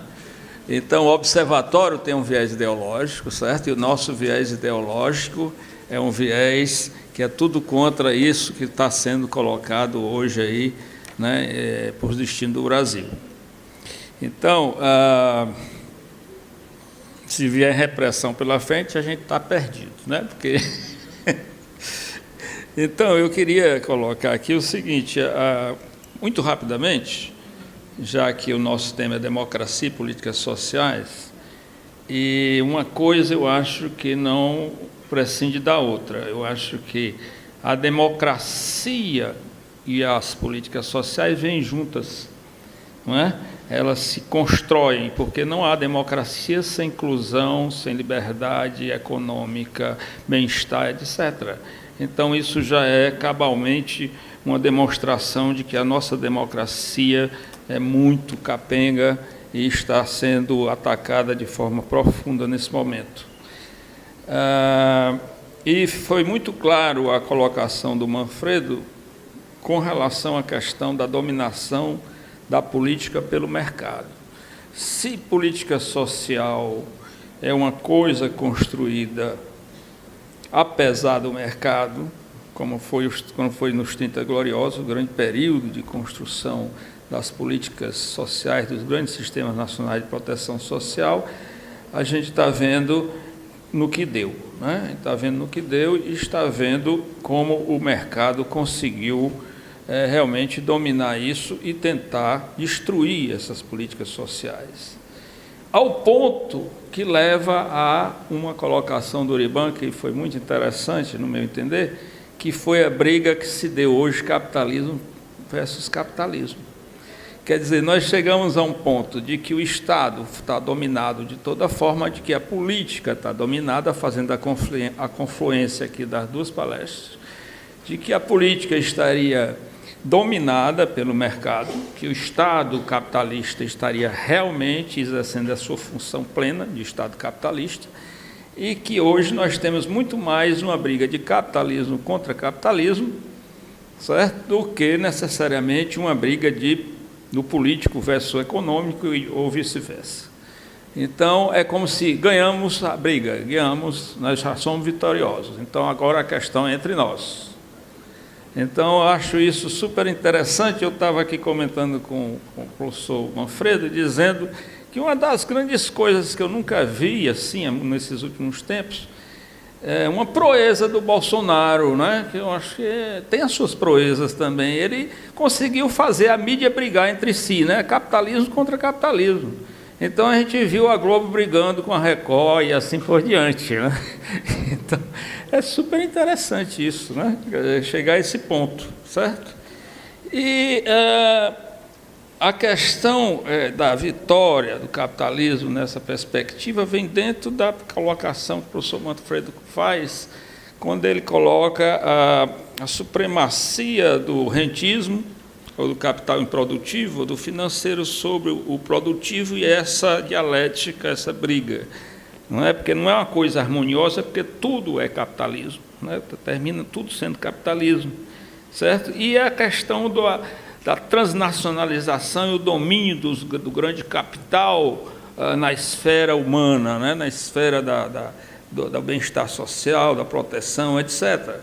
Speaker 2: Então, o observatório tem um viés ideológico, certo? E o nosso viés ideológico é um viés que é tudo contra isso que está sendo colocado hoje aí, né, por os destinos do Brasil. Então, se vier repressão pela frente, a gente está perdido, né? Porque então, eu queria colocar aqui o seguinte, muito rapidamente, já que o nosso tema é democracia e políticas sociais, e uma coisa eu acho que não prescinde da outra. Eu acho que a democracia e as políticas sociais vêm juntas, não é? Elas se constroem, porque não há democracia sem inclusão, sem liberdade econômica, bem-estar, etc. Então, isso já é cabalmente uma demonstração de que a nossa democracia é muito capenga e está sendo atacada de forma profunda nesse momento. E foi muito claro a colocação do Manfredo com relação à questão da dominação da política pelo mercado. Se política social é uma coisa construída apesar do mercado, como foi nos 30 Gloriosos, o grande período de construção das políticas sociais, dos grandes sistemas nacionais de proteção social, a gente está vendo no que deu, né? Está vendo no que deu e está vendo como o mercado conseguiu realmente dominar isso e tentar destruir essas políticas sociais. Ao ponto que leva a uma colocação do Uriban, que foi muito interessante, no meu entender, que foi a briga que se deu hoje, capitalismo versus capitalismo. Quer dizer, nós chegamos a um ponto de que o Estado está dominado de toda forma, de que a política está dominada, fazendo a confluência aqui das duas palestras, de que a política estaria dominada pelo mercado, que o Estado capitalista estaria realmente exercendo a sua função plena de Estado capitalista, e que hoje nós temos muito mais uma briga de capitalismo contra capitalismo, certo? Do que necessariamente uma briga do político versus o econômico ou vice-versa. Então, é como se ganhamos a briga, nós já somos vitoriosos. Então, agora a questão é entre nós. Então, eu acho isso super interessante. Eu estava aqui comentando com o professor Manfredo, dizendo que uma das grandes coisas que eu nunca vi, assim, nesses últimos tempos, é uma proeza do Bolsonaro, né? Que eu acho que tem as suas proezas também. Ele conseguiu fazer a mídia brigar entre si, né? Capitalismo contra capitalismo. Então, a gente viu a Globo brigando com a Record e assim por diante, né? Então, é super interessante isso, né? Chegar a esse ponto, certo? E a questão da vitória do capitalismo nessa perspectiva vem dentro da colocação que o professor Manfredo faz, quando ele coloca a supremacia do rentismo, ou do capital improdutivo, do financeiro sobre o produtivo, e essa dialética, essa briga. Não é? Porque não é uma coisa harmoniosa, porque tudo é capitalismo, né? Termina tudo sendo capitalismo, certo? E a questão da transnacionalização e o domínio do grande capital na esfera humana, né? Na esfera do bem-estar social, da proteção, etc.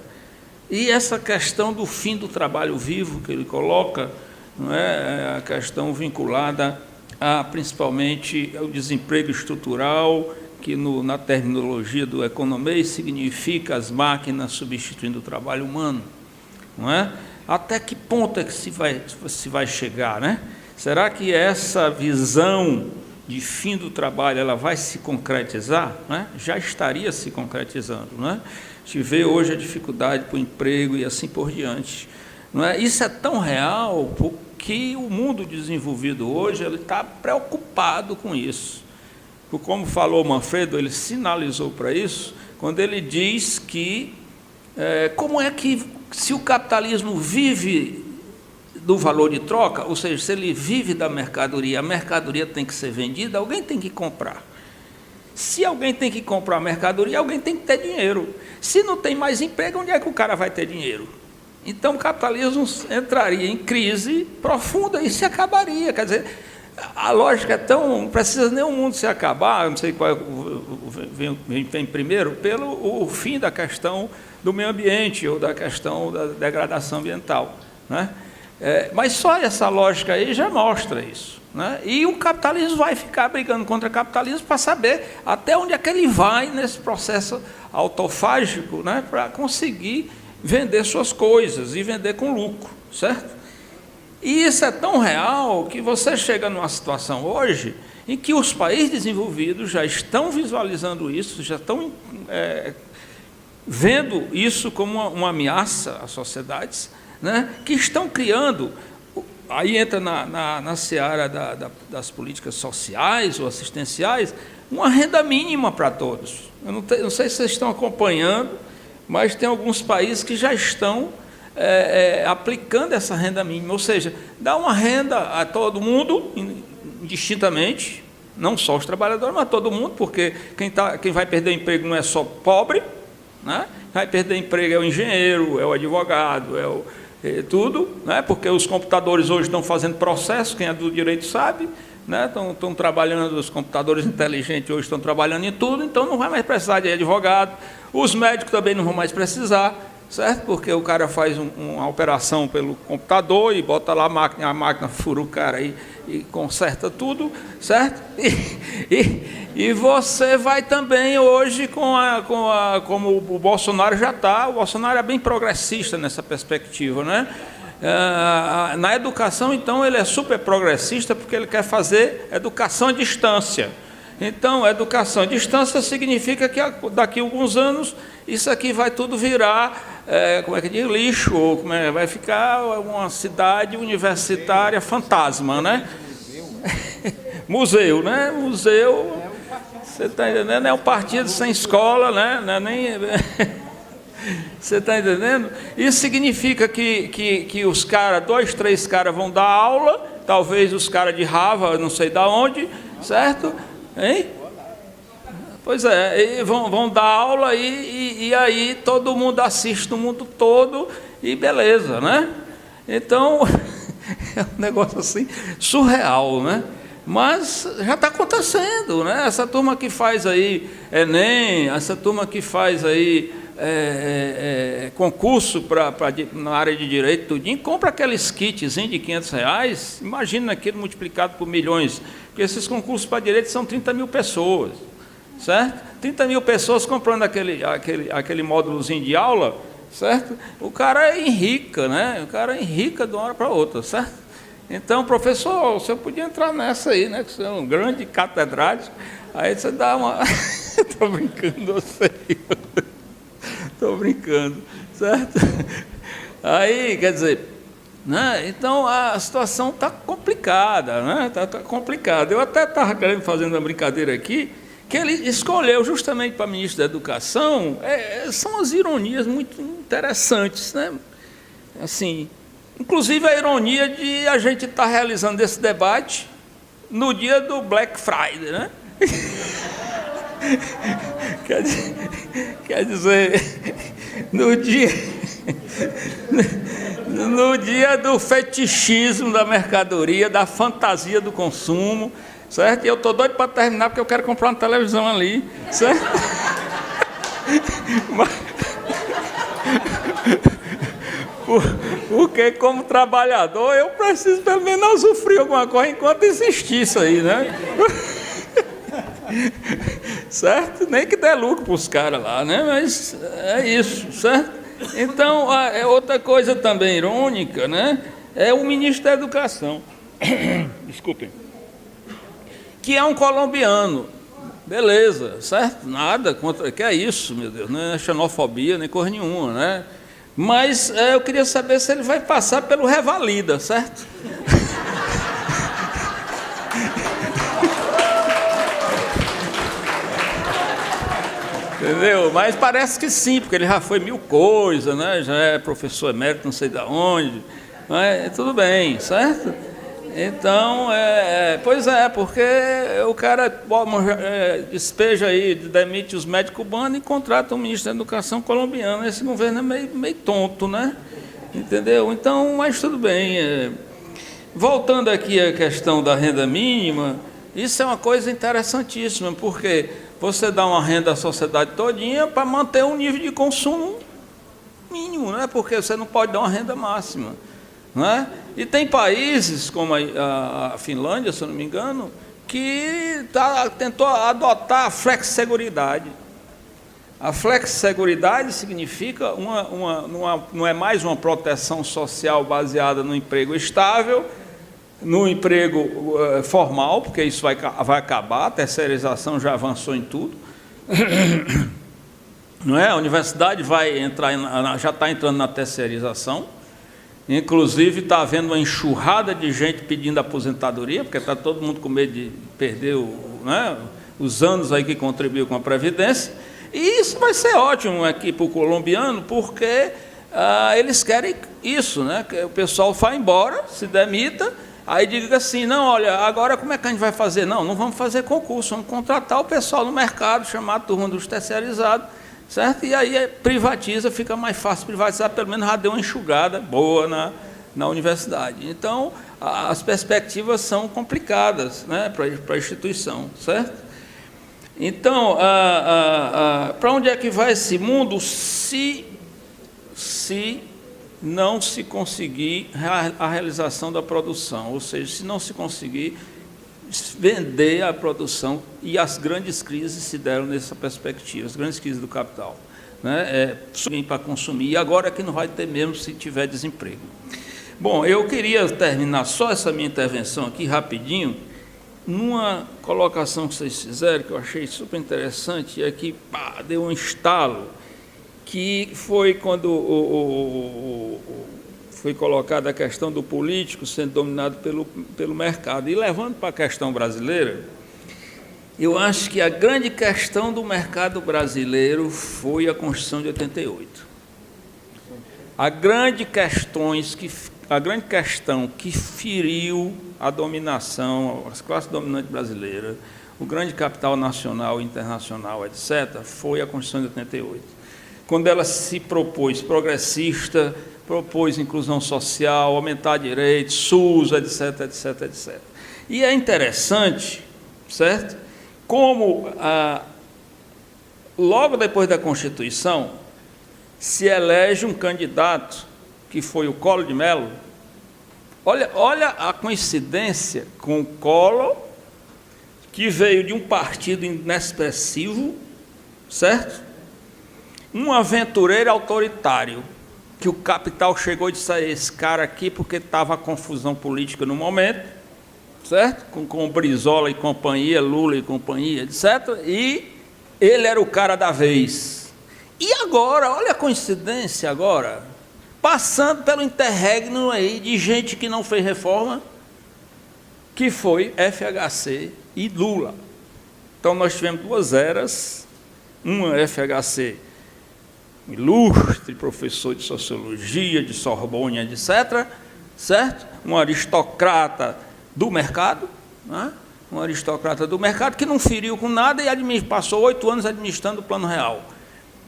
Speaker 2: E essa questão do fim do trabalho vivo que ele coloca, não é? A questão vinculada principalmente o desemprego estrutural, que na terminologia do economês significa as máquinas substituindo o trabalho humano, não é? Até que ponto é que se vai chegar, né? Será que essa visão de fim do trabalho ela vai se concretizar, né? Já estaria se concretizando, né? A gente vê hoje a dificuldade para o emprego e assim por diante, não é? Isso é tão real porque o mundo desenvolvido hoje ele está preocupado com isso. Como falou Manfredo, ele sinalizou para isso quando ele diz que como é que se o capitalismo vive do valor de troca, ou seja, se ele vive da mercadoria, a mercadoria tem que ser vendida, alguém tem que comprar. Se alguém tem que comprar a mercadoria, alguém tem que ter dinheiro. Se não tem mais emprego, onde é que o cara vai ter dinheiro? Então o capitalismo entraria em crise profunda e se acabaria. Quer dizer, a lógica é tão... Não precisa nem o mundo se acabar, não sei qual vem primeiro, pelo fim da questão do meio ambiente ou da questão da degradação ambiental, né? Mas só essa lógica aí já mostra isso, né? E o capitalismo vai ficar brigando contra o capitalismo para saber até onde é que ele vai nesse processo autofágico, né? Para conseguir vender suas coisas e vender com lucro, certo? E isso é tão real que você chega numa situação hoje em que os países desenvolvidos já estão visualizando isso, já estão vendo isso como uma ameaça às sociedades, né, que estão criando, aí entra na seara das políticas sociais ou assistenciais, uma renda mínima para todos. Eu não sei se vocês estão acompanhando, mas tem alguns países que já estão aplicando essa renda mínima, ou seja, dá uma renda a todo mundo, indistintamente, não só os trabalhadores, mas a todo mundo, porque quem vai perder emprego não é só pobre, né? Vai perder emprego é o engenheiro, é o advogado, tudo, né? Porque os computadores hoje estão fazendo processo, quem é do direito sabe, né? Estão trabalhando, os computadores inteligentes hoje estão trabalhando em tudo, então não vai mais precisar de advogado, os médicos também não vão mais precisar, certo? Porque o cara faz uma operação pelo computador e bota lá a máquina fura o cara e conserta tudo, certo? E você vai também hoje como o Bolsonaro já está, o Bolsonaro é bem progressista nessa perspectiva, né? Na educação, então, ele é super progressista porque ele quer fazer educação à distância. Então, educação à distância significa que daqui a alguns anos isso aqui vai tudo virar, lixo, ou vai ficar uma cidade universitária fantasma, né? Museu, né? Museu, você está entendendo? É um partido sem escola, né? Não é nem... Você está entendendo? Isso significa que os caras, 2, 3 caras vão dar aula, talvez os caras de Harvard, não sei de onde, certo? Hein? Pois é, vão dar aula e aí todo mundo assiste no mundo todo e beleza, né? Então, é um negócio assim surreal, né? Mas já está acontecendo, né? Essa turma que faz aí Enem, essa turma que faz aí concurso na área de direito, tudinho, compra aqueles kitzinhos de R$500, imagina aquilo multiplicado por milhões, porque esses concursos para direito são 30 mil pessoas, certo? 30 mil pessoas comprando aquele módulozinho de aula, certo? O cara enrica, né? O cara enrica de uma hora para outra, certo? Então, professor, você podia entrar nessa aí, né? Que você é um grande catedrático, aí você dá uma... Estou brincando, eu sei. Estou brincando, certo? Aí, quer dizer, né? Então a situação está complicada, né? Está complicada. Eu até estava querendo fazer uma brincadeira aqui, que ele escolheu justamente para ministro da Educação, são as ironias muito interessantes, né? Assim, inclusive a ironia de a gente estar realizando esse debate no dia do Black Friday, né? Quer dizer, no dia do fetichismo da mercadoria, da fantasia do consumo, certo? E eu estou doido para terminar porque eu quero comprar uma televisão ali, certo? Porque, como trabalhador, eu preciso pelo menos usufruir alguma coisa enquanto existir isso aí, né? Certo? Nem que dê lucro para os caras lá, né? Mas é isso, certo? Então, é outra coisa também irônica, né? É o ministro da Educação, desculpem, que é um colombiano. Beleza, certo? Nada contra, que é isso, meu Deus, não é xenofobia nem coisa nenhuma, né? Mas eu queria saber se ele vai passar pelo Revalida, certo? Entendeu? Mas parece que sim, porque ele já foi 1000 coisas, né? Já é professor emérito, não sei de onde, mas tudo bem, certo? Então, pois é, porque o cara despeja aí, demite os médicos cubanos e contrata um ministro da Educação colombiano. Esse governo é meio tonto, né? Entendeu? Então, mas tudo bem. Voltando aqui à questão da renda mínima, isso é uma coisa interessantíssima, porque você dá uma renda à sociedade todinha para manter um nível de consumo mínimo, né? Porque você não pode dar uma renda máxima. Não é? E tem países como a Finlândia, se eu não me engano, que tentou adotar a flexseguridade. A flexseguridade significa não é mais uma proteção social baseada no emprego estável, no emprego formal, porque isso vai acabar, a terceirização já avançou em tudo. Não é? A universidade vai entrar, já está entrando na terceirização. Inclusive, está havendo uma enxurrada de gente pedindo aposentadoria, porque está todo mundo com medo de perder os anos aí que contribuiu com a Previdência. E isso vai ser ótimo aqui para o colombiano, porque eles querem isso, né? Que o pessoal vá embora, se demita, aí diga assim, não, olha, agora como é que a gente vai fazer? Não vamos fazer concurso, vamos contratar o pessoal no mercado, chamar a turma dos terceirizados, certo? E aí privatiza, fica mais fácil privatizar, pelo menos já deu uma enxugada boa na universidade. Então, as perspectivas são complicadas, né, para a instituição, certo? Então, para onde é que vai esse mundo se não se conseguir a realização da produção, ou seja, se não se conseguir vender a produção, e as grandes crises se deram nessa perspectiva, as grandes crises do capital, né? Para consumir, e agora é que não vai ter mesmo se tiver desemprego. Bom, eu queria terminar só essa minha intervenção aqui rapidinho, numa colocação que vocês fizeram, que eu achei super interessante, e que deu um estalo, que foi quando foi colocada a questão do político sendo dominado pelo mercado. E levando para a questão brasileira, eu acho que a grande questão do mercado brasileiro foi a Constituição de 88. A grande questão que feriu a dominação, as classes dominantes brasileiras, o grande capital nacional e internacional, etc., foi a Constituição de 88. Quando ela se propôs progressista, propôs inclusão social, aumentar direitos, SUS, etc, etc, etc. E é interessante, certo? Como, logo depois da Constituição, se elege um candidato, que foi o Collor de Mello. Olha a coincidência com o Collor, que veio de um partido inexpressivo, certo? Um aventureiro autoritário, que o capital chegou e disse, esse cara aqui, porque estava a confusão política no momento, certo? Com Brizola e companhia, Lula e companhia, etc. E ele era o cara da vez. E agora, olha a coincidência agora, passando pelo interregno aí de gente que não fez reforma, que foi FHC e Lula. Então nós tivemos duas eras, uma FHC, ilustre professor de sociologia, de Sorbonne, etc., certo? Um aristocrata do mercado, né? Um aristocrata do mercado que não feriu com nada e passou 8 anos administrando o Plano Real.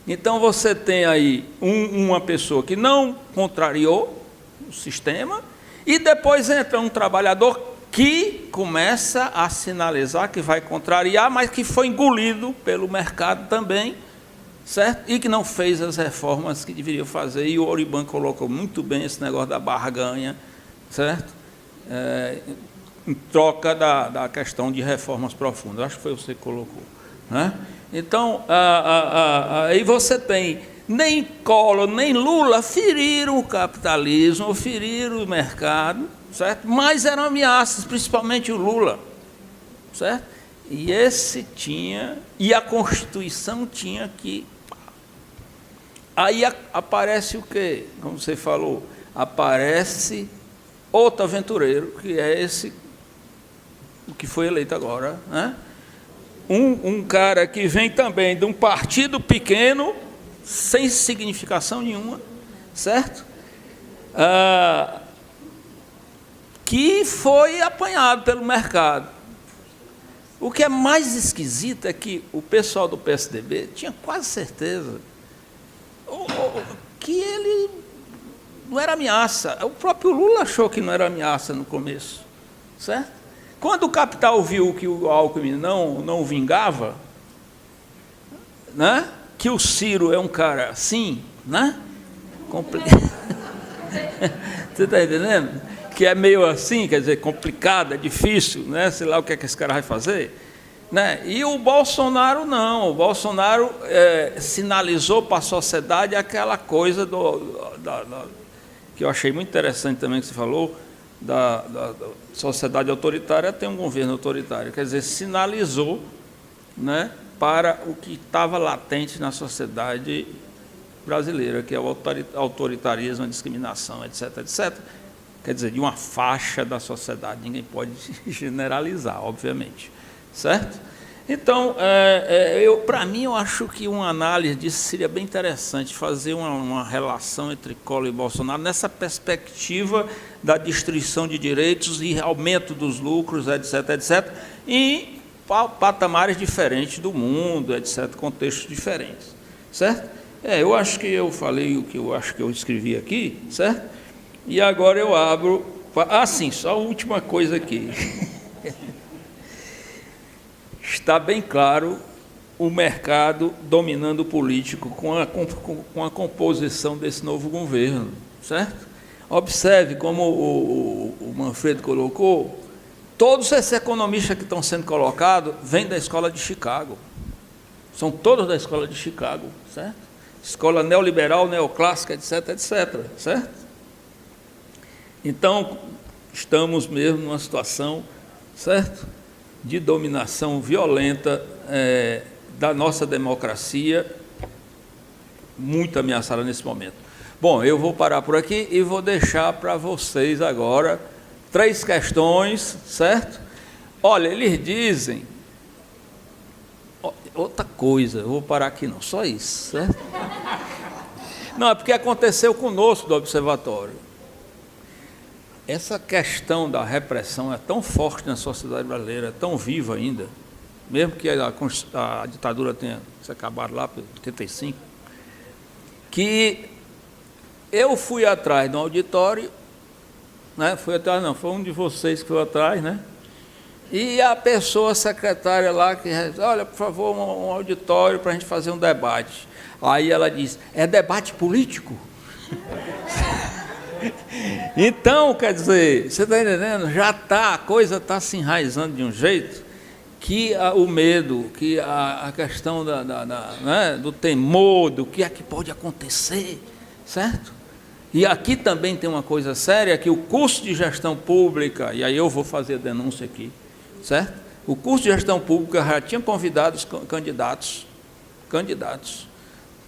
Speaker 2: Então você tem aí uma pessoa que não contrariou o sistema e depois entra um trabalhador que começa a sinalizar que vai contrariar, mas que foi engolido pelo mercado também, certo? E que não fez as reformas que deveria fazer, e o Auriban colocou muito bem esse negócio da barganha, certo? Em troca da questão de reformas profundas. Acho que foi você que colocou, né? Então, aí você tem, nem Collor, nem Lula feriram o capitalismo, feriram o mercado, certo? Mas eram ameaças, principalmente o Lula, certo? E esse tinha, e a Constituição tinha que... Aí aparece o quê? Como você falou, aparece outro aventureiro, que é esse, o que foi eleito agora, né? Um cara que vem também de um partido pequeno, sem significação nenhuma, certo? Que foi apanhado pelo mercado. O que é mais esquisito é que o pessoal do PSDB tinha quase certeza que ele não era ameaça. O próprio Lula achou que não era ameaça no começo, certo? Quando o capital viu que o Alckmin não vingava, né? Que o Ciro é um cara assim, né? Você está entendendo? Que é meio assim, quer dizer, complicado, é difícil, né? Sei lá o que é que esse cara vai fazer, né? E o Bolsonaro não, o Bolsonaro sinalizou para a sociedade aquela coisa que eu achei muito interessante também que você falou, da sociedade autoritária tem um governo autoritário, quer dizer, sinalizou, né, para o que estava latente na sociedade brasileira, que é o autoritarismo, a discriminação, etc., etc., quer dizer, de uma faixa da sociedade, ninguém pode generalizar, obviamente, certo? Então, para mim, eu acho que uma análise disso seria bem interessante, fazer uma relação entre Collor e Bolsonaro, nessa perspectiva da destruição de direitos e aumento dos lucros, etc., etc., em patamares diferentes do mundo, etc., contextos diferentes, certo? Eu acho que eu falei o que eu acho que eu escrevi aqui, certo? E agora eu abro... sim, só a última coisa aqui. Está bem claro o mercado dominando o político com a composição desse novo governo, certo? Observe como o Manfredo colocou, todos esses economistas que estão sendo colocados vêm da escola de Chicago. São todos da escola de Chicago, certo? Escola neoliberal, neoclássica, etc., etc., certo? Então, estamos mesmo numa situação, certo?, de dominação violenta da nossa democracia, muito ameaçada nesse momento. Bom, eu vou parar por aqui e vou deixar para vocês agora 3 questões, certo? Olha, eles dizem... Outra coisa, eu vou parar aqui não, só isso, certo? Não, é porque aconteceu conosco do Observatório. Essa questão da repressão é tão forte na sociedade brasileira, é tão viva ainda, mesmo que a ditadura tenha se acabado lá por 85, que eu fui atrás de um auditório, né? Foi um de vocês que foi atrás, né? E a pessoa secretária lá que olha, por favor, um auditório para a gente fazer um debate. Aí ela diz, é debate político? Então, quer dizer, você está entendendo? A coisa está se enraizando de um jeito que o medo, que a questão né, do temor, do que é que pode acontecer, certo? E aqui também tem uma coisa séria, que o curso de gestão pública, e aí eu vou fazer a denúncia aqui, certo? O curso de gestão pública já tinha convidado os candidatos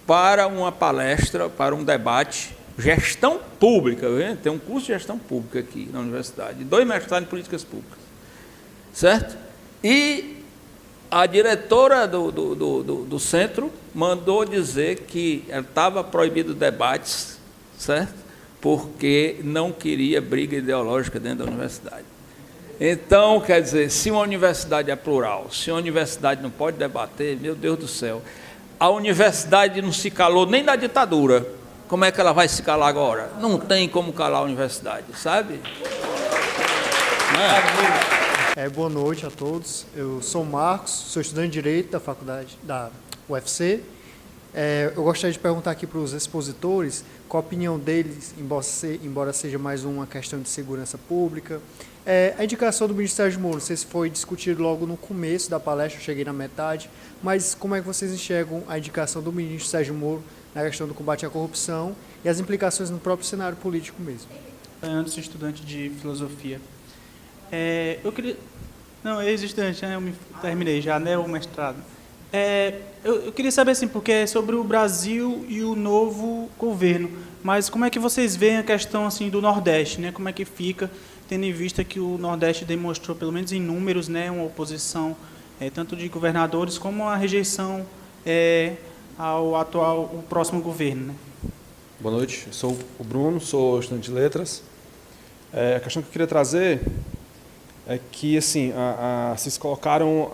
Speaker 2: para uma palestra, para um debate, gestão pública, tem um curso de gestão pública aqui na universidade, 2 mestrados em políticas públicas, certo? E a diretora do centro mandou dizer que estava proibido debates, certo? Porque não queria briga ideológica dentro da universidade. Então, quer dizer, se uma universidade é plural, se uma universidade não pode debater, meu Deus do céu, a universidade não se calou nem da ditadura, como é que ela vai se calar agora? Não tem como calar a universidade, sabe?
Speaker 3: Boa noite a todos. Eu sou o Marcos, sou estudante de Direito da faculdade da UFC Eu gostaria de perguntar aqui para os expositores qual a opinião deles, embora seja mais uma questão de segurança pública. A indicação do ministro Sérgio Moro, não sei se foi discutido logo no começo da palestra, eu cheguei na metade, mas como é que vocês enxergam a indicação do ministro Sérgio Moro na questão do combate à corrupção e as implicações no próprio cenário político mesmo?
Speaker 4: Antes, estudante de filosofia. Eu queria... Não, ex-estudante, né? Eu terminei já, né? O mestrado. Eu queria saber, assim, porque é sobre o Brasil e o novo governo, mas como é que vocês veem a questão, assim, do Nordeste, né? Como é que fica, tendo em vista que o Nordeste demonstrou, pelo menos em números, né, uma oposição tanto de governadores como a rejeição ao próximo governo, né?
Speaker 5: Boa noite, eu sou o Bruno, sou estudante de letras. A questão que eu queria trazer é que, assim, vocês colocaram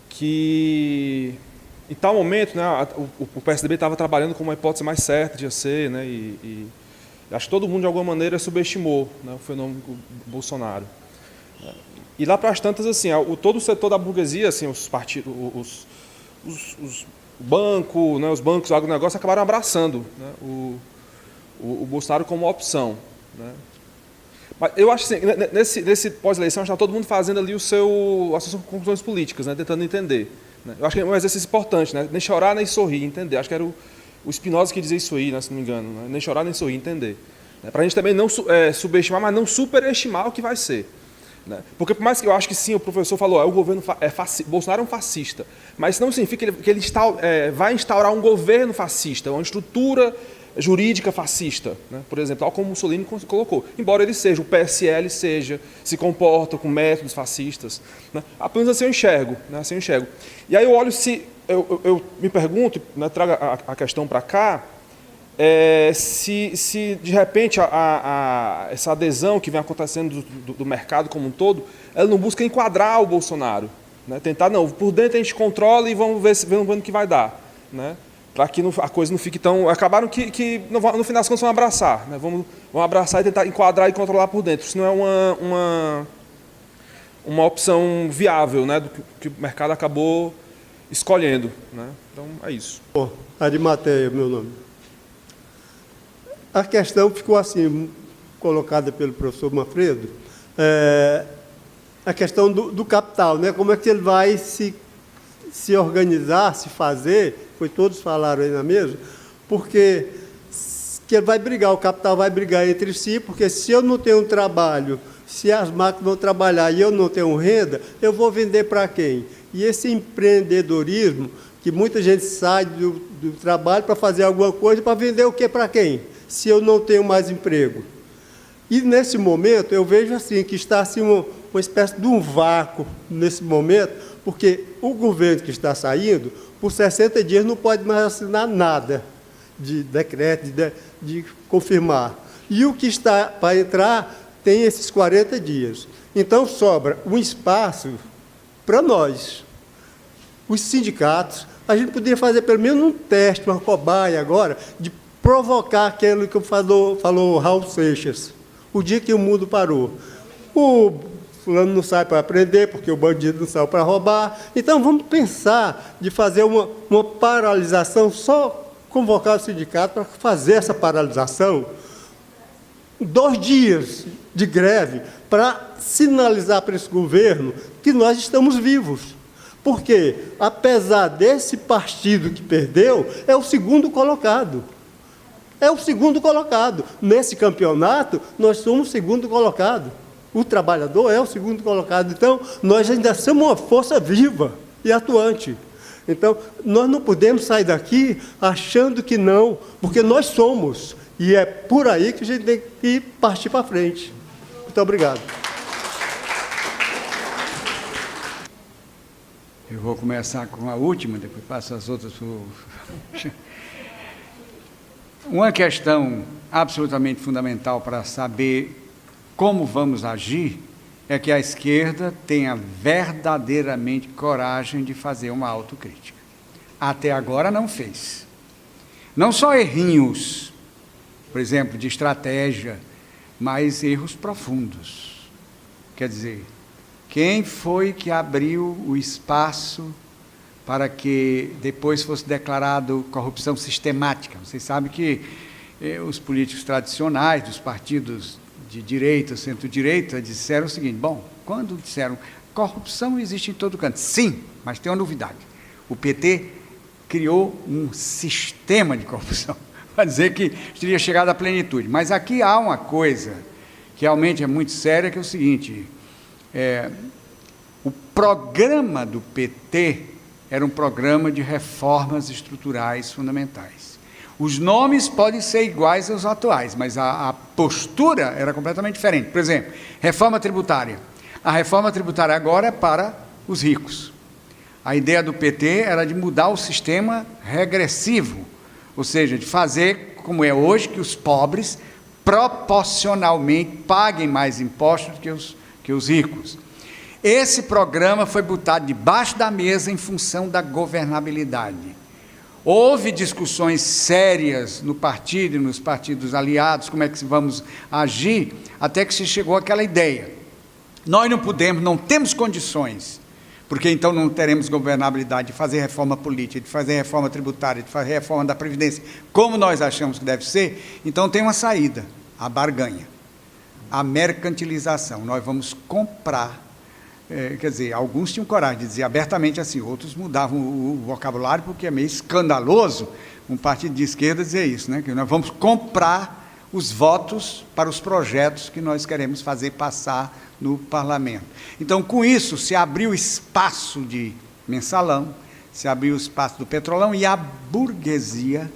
Speaker 5: que, em tal momento, né, o PSDB estava trabalhando com uma hipótese mais certa de ser, né, e acho que todo mundo, de alguma maneira, subestimou, né, o fenômeno Bolsonaro. E lá para as tantas, assim, todo o setor da burguesia, assim, os partidos, os bancos, né, os bancos, o agronegócio acabaram abraçando, né, o Bolsonaro como uma opção, né. Mas eu acho que assim, nesse pós-eleição está todo mundo fazendo ali as suas conclusões políticas, né, tentando entender, né. Eu acho que é um exercício importante, né, nem chorar nem sorrir, entender. Acho que era o Spinoza que dizia isso aí, né, se não me engano, né, nem chorar nem sorrir, entender. Né, para a gente também não subestimar, mas não superestimar o que vai ser. Né. Porque por mais que eu acho que sim, o professor falou, o governo Bolsonaro é um fascista, mas isso não significa que ele vai instaurar um governo fascista, uma estrutura jurídica fascista, né? Por exemplo, tal como Mussolini colocou. Embora ele seja, o PSL se comporta com métodos fascistas, né? Apenas assim eu enxergo, né? Assim eu enxergo. E aí eu olho eu me pergunto, né, trago a questão para cá, se de repente essa adesão que vem acontecendo do mercado como um todo, ela não busca enquadrar o Bolsonaro, né? Tentar, não, por dentro a gente controla e vamos ver no que vai dar, né? Para que a coisa não fique tão... Acabaram que no final das contas vão abraçar, né? Vamos abraçar e tentar enquadrar e controlar por dentro. Isso não é uma opção viável, né, do que o mercado acabou escolhendo, né? Então, é isso.
Speaker 6: Arimateia, meu nome. A questão ficou assim, colocada pelo professor Manfredo, a questão do capital, né? Como é que ele vai se organizar, se fazer, todos falaram aí na mesa, porque que ele vai brigar, o capital vai brigar entre si, porque se eu não tenho um trabalho, se as máquinas vão trabalhar e eu não tenho renda, eu vou vender para quem? E esse empreendedorismo, que muita gente sai do trabalho para fazer alguma coisa, para vender o quê para quem? Se eu não tenho mais emprego. E, nesse momento, eu vejo assim, que está assim, uma espécie de um vácuo nesse momento, porque o governo que está saindo, por 60 dias, não pode mais assinar nada de decreto, de confirmar. E o que está para entrar tem esses 40 dias. Então, sobra um espaço para nós, os sindicatos. A gente poderia fazer pelo menos um teste, uma cobaia agora, de provocar aquilo que falou Raul Seixas, o dia que o mundo parou. O fulano não sai para aprender, porque o bandido não saiu para roubar. Então, vamos pensar de fazer uma paralisação, só convocar o sindicato para fazer essa paralisação, 2 dias de greve, para sinalizar para esse governo que nós estamos vivos. Porque, apesar desse partido que perdeu, é o segundo colocado. É o segundo colocado. Nesse campeonato, nós somos o segundo colocado. O trabalhador é o segundo colocado. Então, nós ainda somos uma força viva e atuante. Então, nós não podemos sair daqui achando que não, porque nós somos. E é por aí que a gente tem que partir para frente. Muito obrigado.
Speaker 7: Eu vou começar com a última, depois passo as outras. Uma questão absolutamente fundamental para saber como vamos agir é que a esquerda tenha verdadeiramente coragem de fazer uma autocrítica. Até agora não fez. Não só errinhos, por exemplo, de estratégia, mas erros profundos. Quer dizer, quem foi que abriu o espaço para que depois fosse declarado corrupção sistemática. Vocês sabem que os políticos tradicionais dos partidos de direita, centro-direita, disseram o seguinte: bom, quando disseram corrupção existe em todo canto, sim, mas tem uma novidade. O PT criou um sistema de corrupção, para dizer que teria chegado à plenitude. Mas aqui há uma coisa que realmente é muito séria, que é o seguinte: o programa do PT era um programa de reformas estruturais fundamentais. Os nomes podem ser iguais aos atuais, mas a postura era completamente diferente. Por exemplo, reforma tributária. A reforma tributária agora é para os ricos. A ideia do PT era de mudar o sistema regressivo, ou seja, de fazer, como é hoje, que os pobres proporcionalmente paguem mais impostos que os ricos. Esse programa foi botado debaixo da mesa em função da governabilidade. Houve discussões sérias no partido e nos partidos aliados, como é que vamos agir, até que se chegou àquela ideia. Nós não podemos, não temos condições, porque então não teremos governabilidade de fazer reforma política, de fazer reforma tributária, de fazer reforma da Previdência, como nós achamos que deve ser. Então tem uma saída, a barganha, a mercantilização. Nós vamos comprar, quer dizer, alguns tinham coragem de dizer abertamente assim, outros mudavam o vocabulário, porque é meio escandaloso um partido de esquerda dizer isso, né? Que nós vamos comprar os votos para os projetos que nós queremos fazer passar no parlamento. Então, com isso, se abriu espaço de mensalão, se abriu o espaço do petrolão, e a burguesia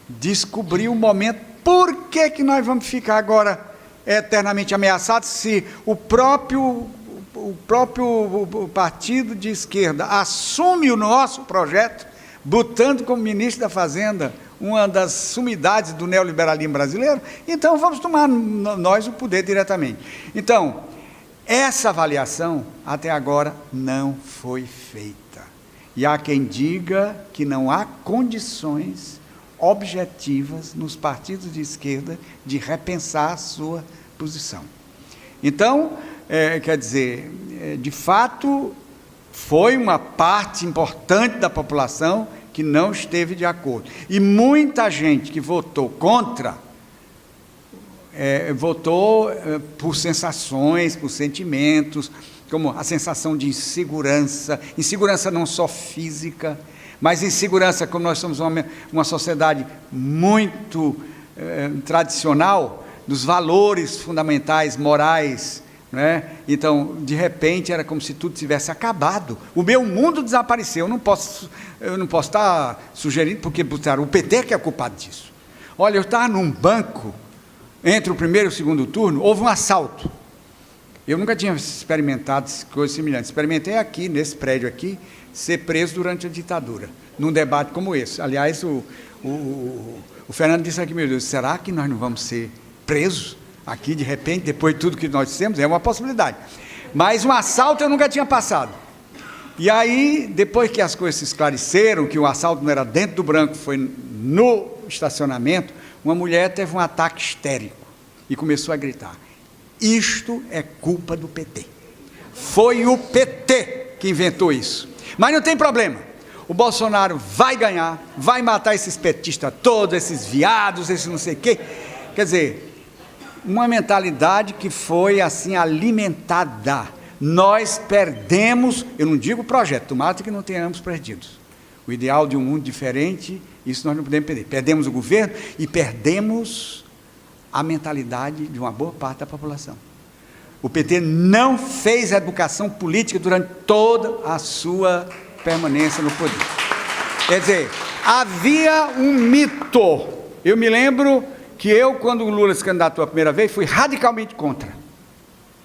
Speaker 7: descobriu o momento. Por que nós vamos ficar agora eternamente ameaçados se o próprio partido de esquerda assume o nosso projeto, botando como ministro da Fazenda uma das sumidades do neoliberalismo brasileiro? Então vamos tomar nós o poder diretamente. Então, essa avaliação até agora não foi feita. E há quem diga que não há condições objetivas nos partidos de esquerda de repensar a sua posição. Então, quer dizer, de fato, foi uma parte importante da população que não esteve de acordo. E muita gente que votou contra, votou por sensações, por sentimentos, como a sensação de insegurança não só física, mas insegurança, como nós somos uma sociedade muito tradicional, dos valores fundamentais, morais, né? Então, de repente, era como se tudo tivesse acabado. O meu mundo desapareceu. Eu não posso estar sugerindo, porque o PT que é culpado disso. Olha, eu estava num banco, entre o primeiro e o segundo turno, houve um assalto. Eu nunca tinha experimentado coisas semelhantes. Experimentei aqui, nesse prédio aqui, ser preso durante a ditadura, num debate como esse. Aliás, o Fernando disse aqui, meu Deus, será que nós não vamos ser presos aqui, de repente, depois de tudo que nós dissemos? É uma possibilidade. Mas um assalto eu nunca tinha passado. E aí, depois que as coisas se esclareceram, que o assalto não era dentro do branco, foi no estacionamento, uma mulher teve um ataque histérico e começou a gritar: isto é culpa do PT. Foi o PT que inventou isso. Mas não tem problema. O Bolsonaro vai ganhar, vai matar esses petistas todos, esses viados, esses não sei o quê. Quer dizer, uma mentalidade que foi assim alimentada. Nós perdemos, eu não digo projeto, tomara que não tenhamos perdidos. O ideal de um mundo diferente, isso nós não podemos perder. Perdemos o governo e perdemos a mentalidade de uma boa parte da população. O PT não fez educação política durante toda a sua permanência no poder. Quer dizer, havia um mito. Eu me lembro que quando o Lula se candidatou a primeira vez, fui radicalmente contra.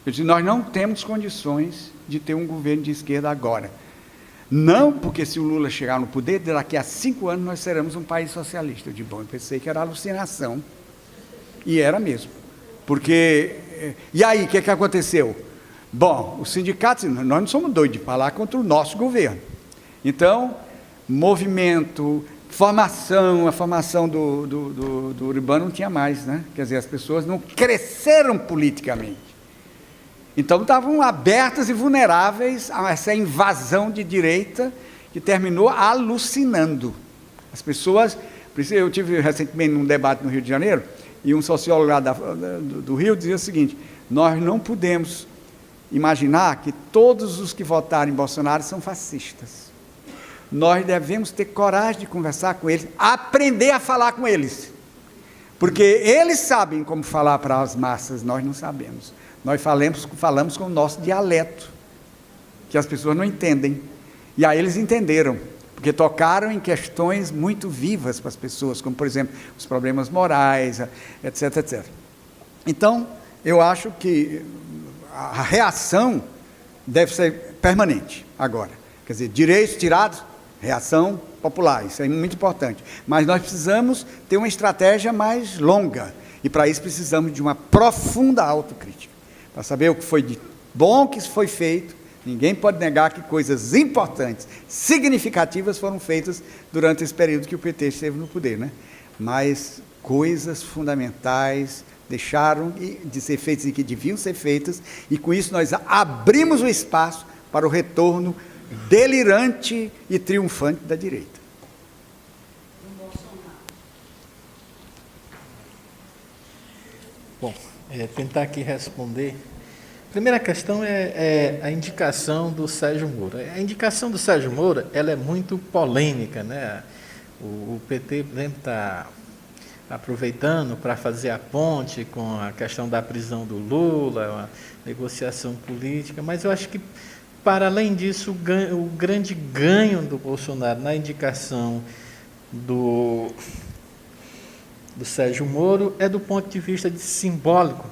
Speaker 7: Eu disse, nós não temos condições de ter um governo de esquerda agora. Não, porque se o Lula chegar no poder, daqui a 5 anos nós seremos um país socialista. Eu disse, bom, eu pensei que era alucinação. E era mesmo. Porque, e aí, o que aconteceu? Bom, os sindicatos, nós não somos doidos de falar contra o nosso governo. Então, movimento, formação, a formação do urbano não tinha mais, né? Quer dizer, as pessoas não cresceram politicamente. Então, estavam abertas e vulneráveis a essa invasão de direita que terminou alucinando. As pessoas... Por isso, eu tive recentemente num debate no Rio de Janeiro, e um sociólogo lá do Rio dizia o seguinte: nós não podemos imaginar que todos os que votaram em Bolsonaro são fascistas. Nós devemos ter coragem de conversar com eles, aprender a falar com eles. Porque eles sabem como falar para as massas, nós não sabemos. Nós falamos com o nosso dialeto, que as pessoas não entendem. E aí eles entenderam, porque tocaram em questões muito vivas para as pessoas, como, por exemplo, os problemas morais, etc, etc. Então, eu acho que a reação deve ser permanente agora. Quer dizer, direitos tirados, reação popular, isso é muito importante. Mas nós precisamos ter uma estratégia mais longa, e para isso precisamos de uma profunda autocrítica, para saber o que foi de bom que foi feito. Ninguém pode negar que coisas importantes, significativas foram feitas durante esse período que o PT esteve no poder, né? Mas coisas fundamentais deixaram de ser feitas e que deviam ser feitas, e com isso nós abrimos o espaço para o retorno delirante e triunfante da direita.
Speaker 1: Bom, tentar aqui responder. Primeira questão é a indicação do Sérgio Moro. A indicação do Sérgio Moro, ela é muito polêmica, né? O PT está aproveitando para fazer a ponte com a questão da prisão do Lula, a negociação política, mas eu acho que, para além disso, o grande ganho do Bolsonaro na indicação do Sérgio Moro é do ponto de vista simbólico,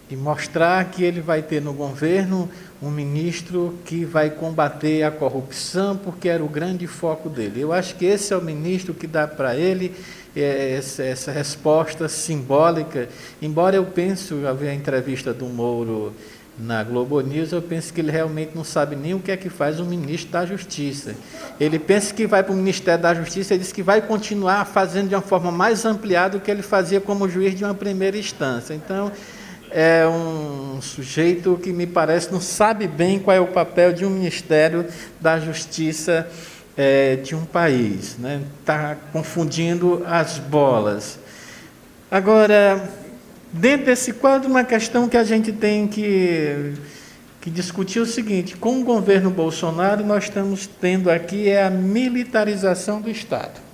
Speaker 1: de mostrar que ele vai ter no governo um ministro que vai combater a corrupção, porque era o grande foco dele. Eu acho que esse é o ministro que dá para ele essa resposta simbólica, embora eu pense, eu vi a entrevista do Moro na Globo News, eu penso que ele realmente não sabe nem o que é que faz o ministro da Justiça. Ele pensa que vai para o Ministério da Justiça, ele diz que vai continuar fazendo de uma forma mais ampliada o que ele fazia como juiz de uma primeira instância. Então, é um sujeito que me parece não sabe bem qual é o papel de um Ministério da Justiça de um país, né? Está confundindo as bolas. Agora, dentro desse quadro, uma questão que a gente tem que discutir é o seguinte: com o governo Bolsonaro, nós estamos tendo aqui a militarização do Estado.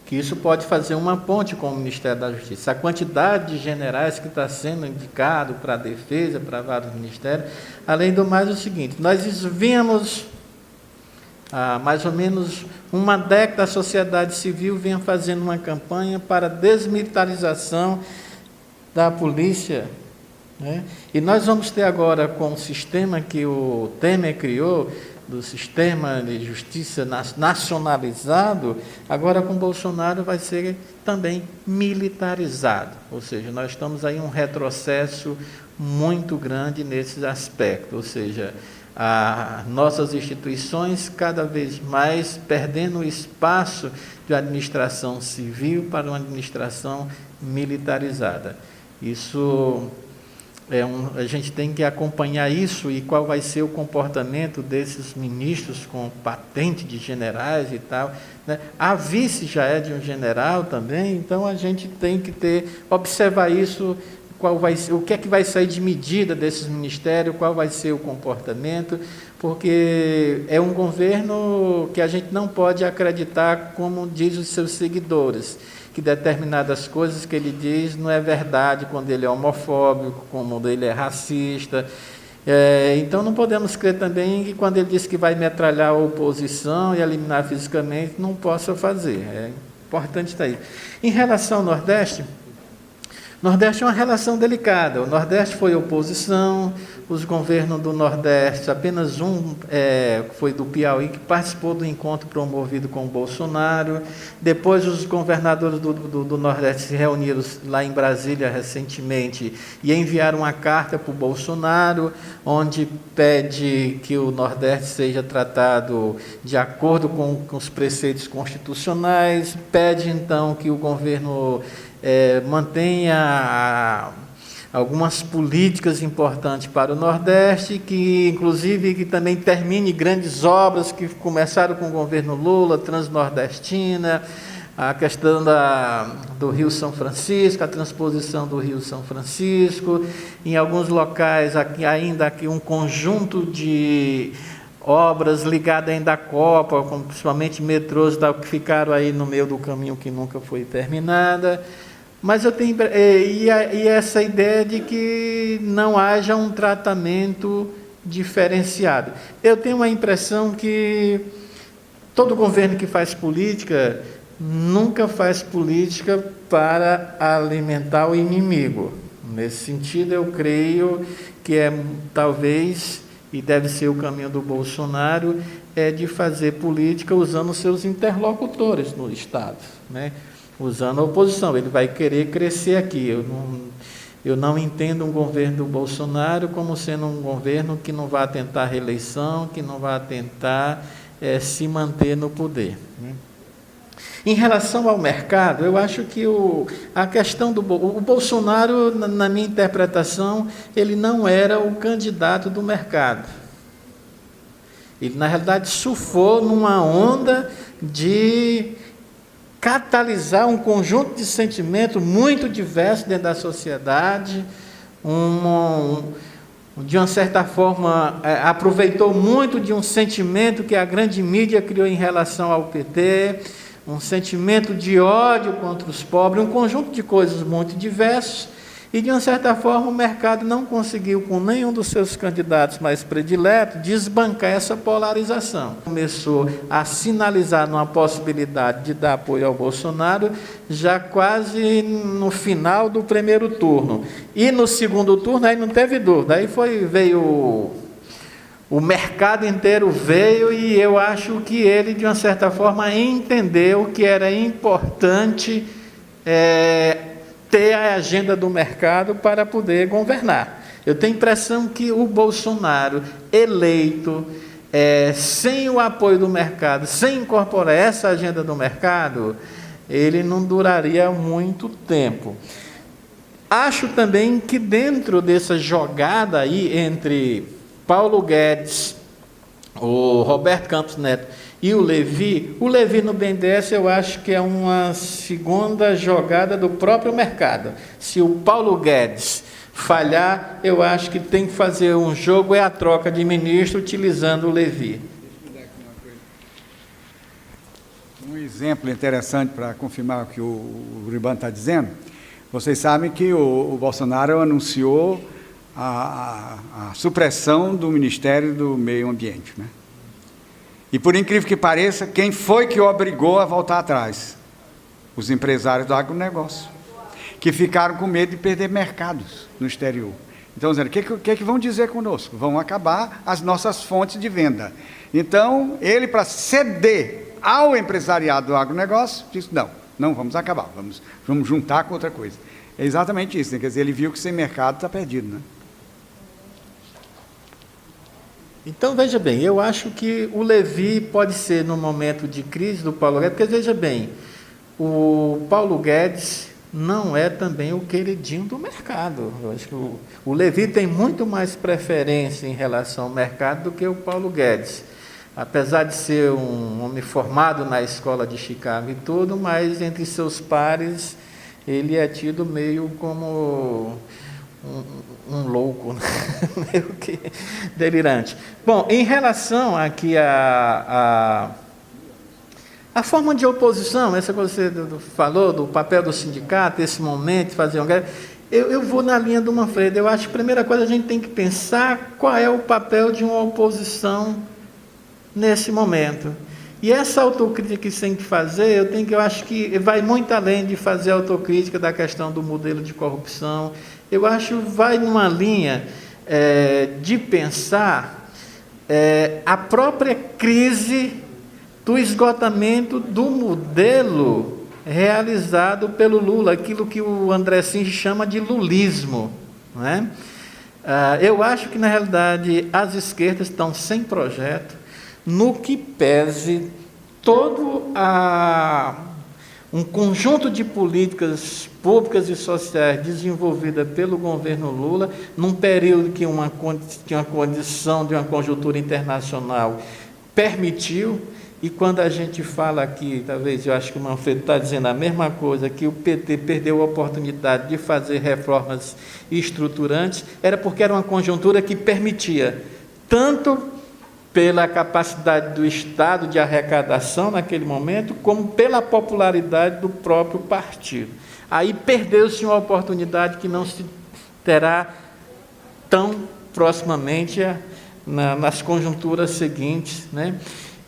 Speaker 1: Que isso pode fazer uma ponte com o Ministério da Justiça. A quantidade de generais que está sendo indicado para a defesa, para vários ministérios. Além do mais, é o seguinte: nós vimos, há mais ou menos uma década, a sociedade civil vinha fazendo uma campanha para a desmilitarização da polícia, né? E nós vamos ter agora, com o sistema que o Temer criou, do sistema de justiça nacionalizado, agora com Bolsonaro vai ser também militarizado. Ou seja, nós estamos aí em um retrocesso muito grande nesse aspecto, ou seja, nossas instituições cada vez mais perdendo o espaço de administração civil para uma administração militarizada. Isso a gente tem que acompanhar isso e qual vai ser o comportamento desses ministros com patente de generais e tal, né? A vice já é de um general também, então a gente tem que observar isso, o que é que vai sair de medida desses ministérios, qual vai ser o comportamento, porque é um governo que a gente não pode acreditar como diz os seus seguidores, que determinadas coisas que ele diz não é verdade, quando ele é homofóbico, quando ele é racista. Então não podemos crer também que quando ele diz que vai metralhar a oposição e eliminar fisicamente, não possa fazer. É importante estar aí. Em relação ao Nordeste é uma relação delicada. O Nordeste foi oposição, os governos do Nordeste, apenas um foi do Piauí, que participou do encontro promovido com o Bolsonaro. Depois, os governadores do Nordeste se reuniram lá em Brasília recentemente e enviaram uma carta para o Bolsonaro, onde pede que o Nordeste seja tratado de acordo com os preceitos constitucionais, pede, então, que o governo mantenha algumas políticas importantes para o Nordeste, que inclusive que também termine grandes obras que começaram com o governo Lula, Transnordestina, a questão do Rio São Francisco, a transposição do Rio São Francisco, em alguns locais aqui, ainda aqui um conjunto de obras ligadas ainda à Copa, como principalmente metrôs que ficaram aí no meio do caminho que nunca foi terminada. Mas eu tenho e essa ideia de que não haja um tratamento diferenciado. Eu tenho uma impressão que todo governo que faz política nunca faz política para alimentar o inimigo. Nesse sentido, eu creio que talvez, e deve ser o caminho do Bolsonaro, é de fazer política usando seus interlocutores no Estado, né? Usando a oposição. Ele vai querer crescer aqui. Eu não entendo um governo do Bolsonaro como sendo um governo que não vai tentar reeleição, que não vai tentar se manter no poder, né? Em relação ao mercado, eu acho que a questão o Bolsonaro, na minha interpretação, ele não era o candidato do mercado. Ele, na realidade, surfou numa onda de catalisar um conjunto de sentimentos muito diversos dentro da sociedade, de uma certa forma, aproveitou muito de um sentimento que a grande mídia criou em relação ao PT, um sentimento de ódio contra os pobres, um conjunto de coisas muito diversas, e de uma certa forma o mercado não conseguiu, com nenhum dos seus candidatos mais prediletos, desbancar essa polarização. Começou a sinalizar numa possibilidade de dar apoio ao Bolsonaro, já quase no final do primeiro turno. E no segundo turno aí não teve dúvida, aí veio o mercado inteiro veio, e eu acho que ele, de uma certa forma, entendeu que era importante ter a agenda do mercado para poder governar. Eu tenho a impressão que o Bolsonaro, eleito, sem o apoio do mercado, sem incorporar essa agenda do mercado, ele não duraria muito tempo. Acho também que dentro dessa jogada aí entre Paulo Guedes, o Roberto Campos Neto e o Levi no BNDES, eu acho que é uma segunda jogada do próprio mercado. Se o Paulo Guedes falhar, eu acho que tem que fazer um jogo, a troca de ministro utilizando o Levi.
Speaker 7: Um exemplo interessante para confirmar o que o Ribano está dizendo. Vocês sabem que o Bolsonaro anunciou a supressão do Ministério do Meio Ambiente, né? E, por incrível que pareça, quem foi que o obrigou a voltar atrás? Os empresários do agronegócio, que ficaram com medo de perder mercados no exterior. Então, dizendo, o que vão dizer conosco? Vão acabar as nossas fontes de venda. Então, ele, para ceder ao empresariado do agronegócio, disse, não vamos acabar, vamos juntar com outra coisa. É exatamente isso, né? Quer dizer, ele viu que sem mercado está perdido, né?
Speaker 1: Então, veja bem, eu acho que o Levi pode ser, no momento de crise do Paulo Guedes, porque, veja bem, o Paulo Guedes não é também o queridinho do mercado. Eu acho que o Levi tem muito mais preferência em relação ao mercado do que o Paulo Guedes. Apesar de ser um homem formado na escola de Chicago e tudo, mas entre seus pares ele é tido meio como um louco, meio que delirante. Bom, em relação aqui a forma de oposição, essa coisa que você falou, do papel do sindicato, esse momento de fazer eu vou na linha do Manfredo. Eu acho que a primeira coisa a gente tem que pensar qual é o papel de uma oposição nesse momento. E essa autocrítica que tem que fazer, eu acho que vai muito além de fazer autocrítica da questão do modelo de corrupção. Eu acho que vai numa linha de pensar a própria crise do esgotamento do modelo realizado pelo Lula, aquilo que o André Singe chama de lulismo, não é? Eu acho que, na realidade, as esquerdas estão sem projeto, no que pese todo um conjunto de políticas públicas e sociais desenvolvida pelo governo Lula, num período que uma condição de uma conjuntura internacional permitiu, e quando a gente fala aqui, talvez eu acho que o Manfredo está dizendo a mesma coisa, que o PT perdeu a oportunidade de fazer reformas estruturantes, era porque era uma conjuntura que permitia, tanto pela capacidade do Estado de arrecadação naquele momento, como pela popularidade do próprio partido. Aí perdeu-se uma oportunidade que não se terá tão proximamente nas conjunturas seguintes, né?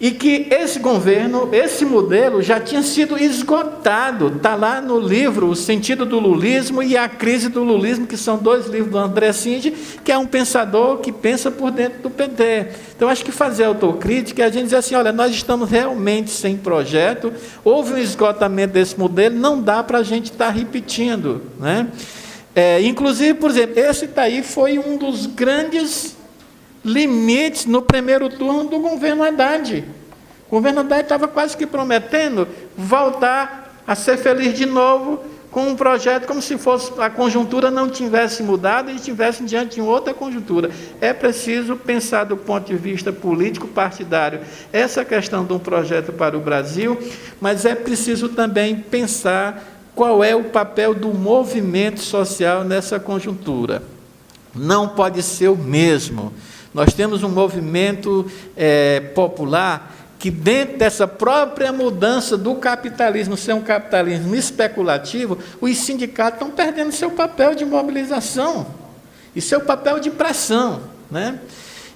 Speaker 1: E que esse governo, esse modelo já tinha sido esgotado. Está lá no livro O Sentido do Lulismo e A Crise do Lulismo, que são 2 livros do André Cinde, que é um pensador que pensa por dentro do PT. Então, acho que fazer autocrítica é a gente dizer assim, olha, nós estamos realmente sem projeto, houve um esgotamento desse modelo, não dá para a gente estar repetindo, né? Inclusive, por exemplo, esse daí foi um dos grandes limites no primeiro turno do governo Haddad. O governo Haddad estava quase que prometendo voltar a ser feliz de novo com um projeto como se fosse a conjuntura não tivesse mudado e estivesse diante de outra conjuntura. É preciso pensar do ponto de vista político partidário essa questão de um projeto para o Brasil, mas é preciso também pensar qual é o papel do movimento social nessa conjuntura. Não pode ser o mesmo. Nós temos um movimento popular que, dentro dessa própria mudança do capitalismo ser um capitalismo especulativo, os sindicatos estão perdendo seu papel de mobilização e seu papel de pressão, né?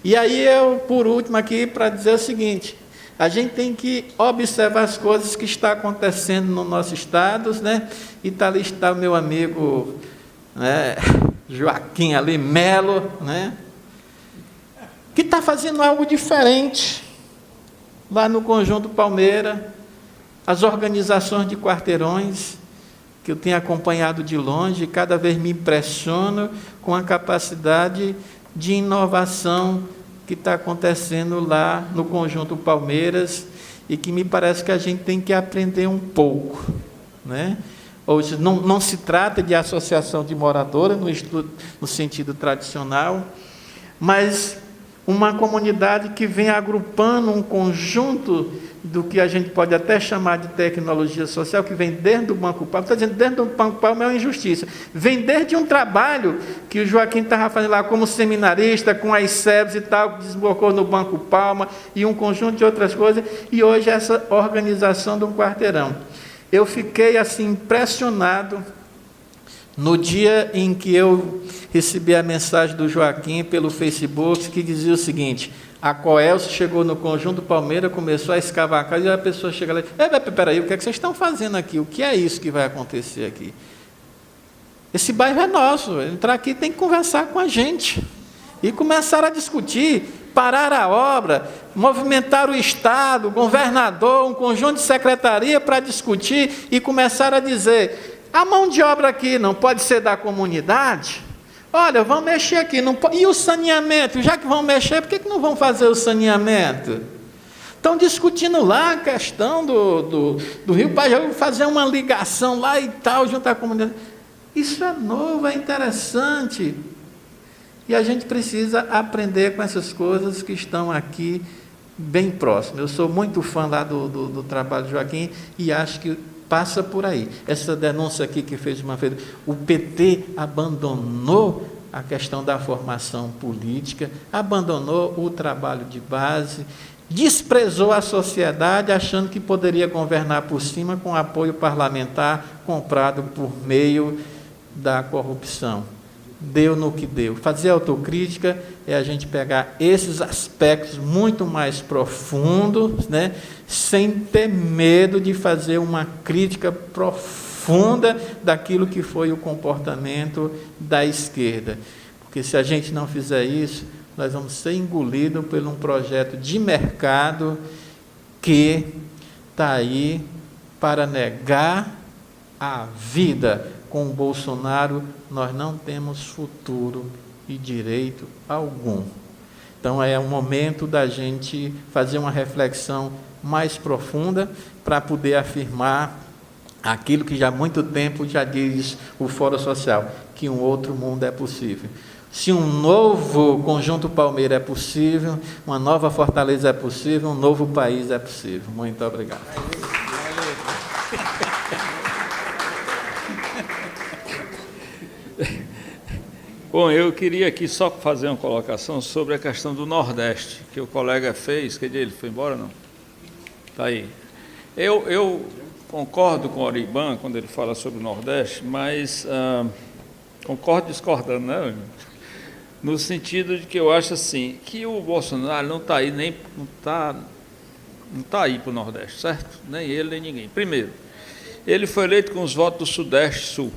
Speaker 1: E aí eu, por último, aqui, para dizer o seguinte, a gente tem que observar as coisas que estão acontecendo no nosso Estado, né? E ali está o meu amigo, né, Joaquim ali, Melo, né? Que está fazendo algo diferente lá no Conjunto Palmeira, as organizações de quarteirões, que eu tenho acompanhado de longe, cada vez me impressiono com a capacidade de inovação que está acontecendo lá no Conjunto Palmeiras e que me parece que a gente tem que aprender um pouco, né? Hoje não se trata de associação de moradores no sentido tradicional, mas uma comunidade que vem agrupando um conjunto do que a gente pode até chamar de tecnologia social, que vem desde o Banco Palma. Está dizendo, dentro do Banco Palma é uma injustiça. Vem desde um trabalho que o Joaquim estava fazendo lá como seminarista, com as SEBs e tal, que desembocou no Banco Palma, e um conjunto de outras coisas, e hoje essa organização do quarteirão. Eu fiquei assim impressionado no dia em que eu recebi a mensagem do Joaquim pelo Facebook, que dizia o seguinte: a Coelce chegou no Conjunto Palmeira, começou a escavar a casa, e a pessoa chega lá e diz, peraí, o que é que vocês estão fazendo aqui? O que é isso que vai acontecer aqui? Esse bairro é nosso, entrar aqui tem que conversar com a gente. E começaram a discutir, parar a obra, movimentar o Estado, o governador, um conjunto de secretaria para discutir e começaram a dizer, a mão de obra aqui não pode ser da comunidade? Olha, vamos mexer aqui. Não pode. E o saneamento? Já que vão mexer, por que não vão fazer o saneamento? Estão discutindo lá a questão do Rio Pajeú, fazer uma ligação lá e tal, junto à comunidade. Isso é novo, é interessante. E a gente precisa aprender com essas coisas que estão aqui bem próximas. Eu sou muito fã lá do trabalho do Joaquim e acho que passa por aí. Essa denúncia aqui que fez uma vez, o PT abandonou a questão da formação política, abandonou o trabalho de base, desprezou a sociedade, achando que poderia governar por cima com apoio parlamentar comprado por meio da corrupção. Deu no que deu. Fazer autocrítica é a gente pegar esses aspectos muito mais profundos, né, sem ter medo de fazer uma crítica profunda daquilo que foi o comportamento da esquerda. Porque se a gente não fizer isso, nós vamos ser engolidos por um projeto de mercado que está aí para negar a vida. Com o Bolsonaro, nós não temos futuro e direito algum. Então, é o momento da gente fazer uma reflexão mais profunda para poder afirmar aquilo que já há muito tempo já diz o Fórum Social, que um outro mundo é possível. Se um novo Conjunto Palmeira é possível, uma nova Fortaleza é possível, um novo país é possível. Muito obrigado.
Speaker 2: Bom, eu queria aqui só fazer uma colocação sobre a questão do Nordeste, que o colega fez. Que dia ele foi embora, não? Está aí. Eu concordo com o Oriban quando ele fala sobre o Nordeste, mas concordo discordando, né? No sentido de que eu acho assim, que o Bolsonaro não está aí não está aí para o Nordeste, certo? Nem ele, nem ninguém. Primeiro, ele foi eleito com os votos do Sudeste e Sul.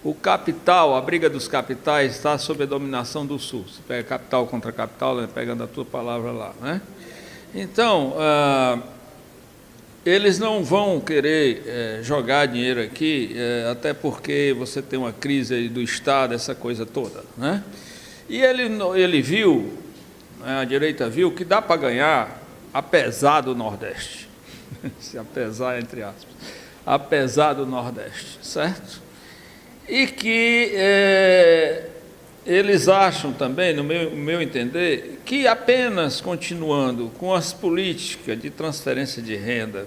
Speaker 2: O capital, a briga dos capitais está sob a dominação do Sul. Você pega capital contra capital, né? Pegando a tua palavra lá, né? Então, eles não vão querer jogar dinheiro aqui, até porque você tem uma crise aí do Estado, essa coisa toda, né? E ele viu, a direita viu, que dá para ganhar apesar do Nordeste. Se apesar, entre aspas. Apesar do Nordeste, certo? E que eles acham também, no meu entender, que apenas continuando com as políticas de transferência de renda,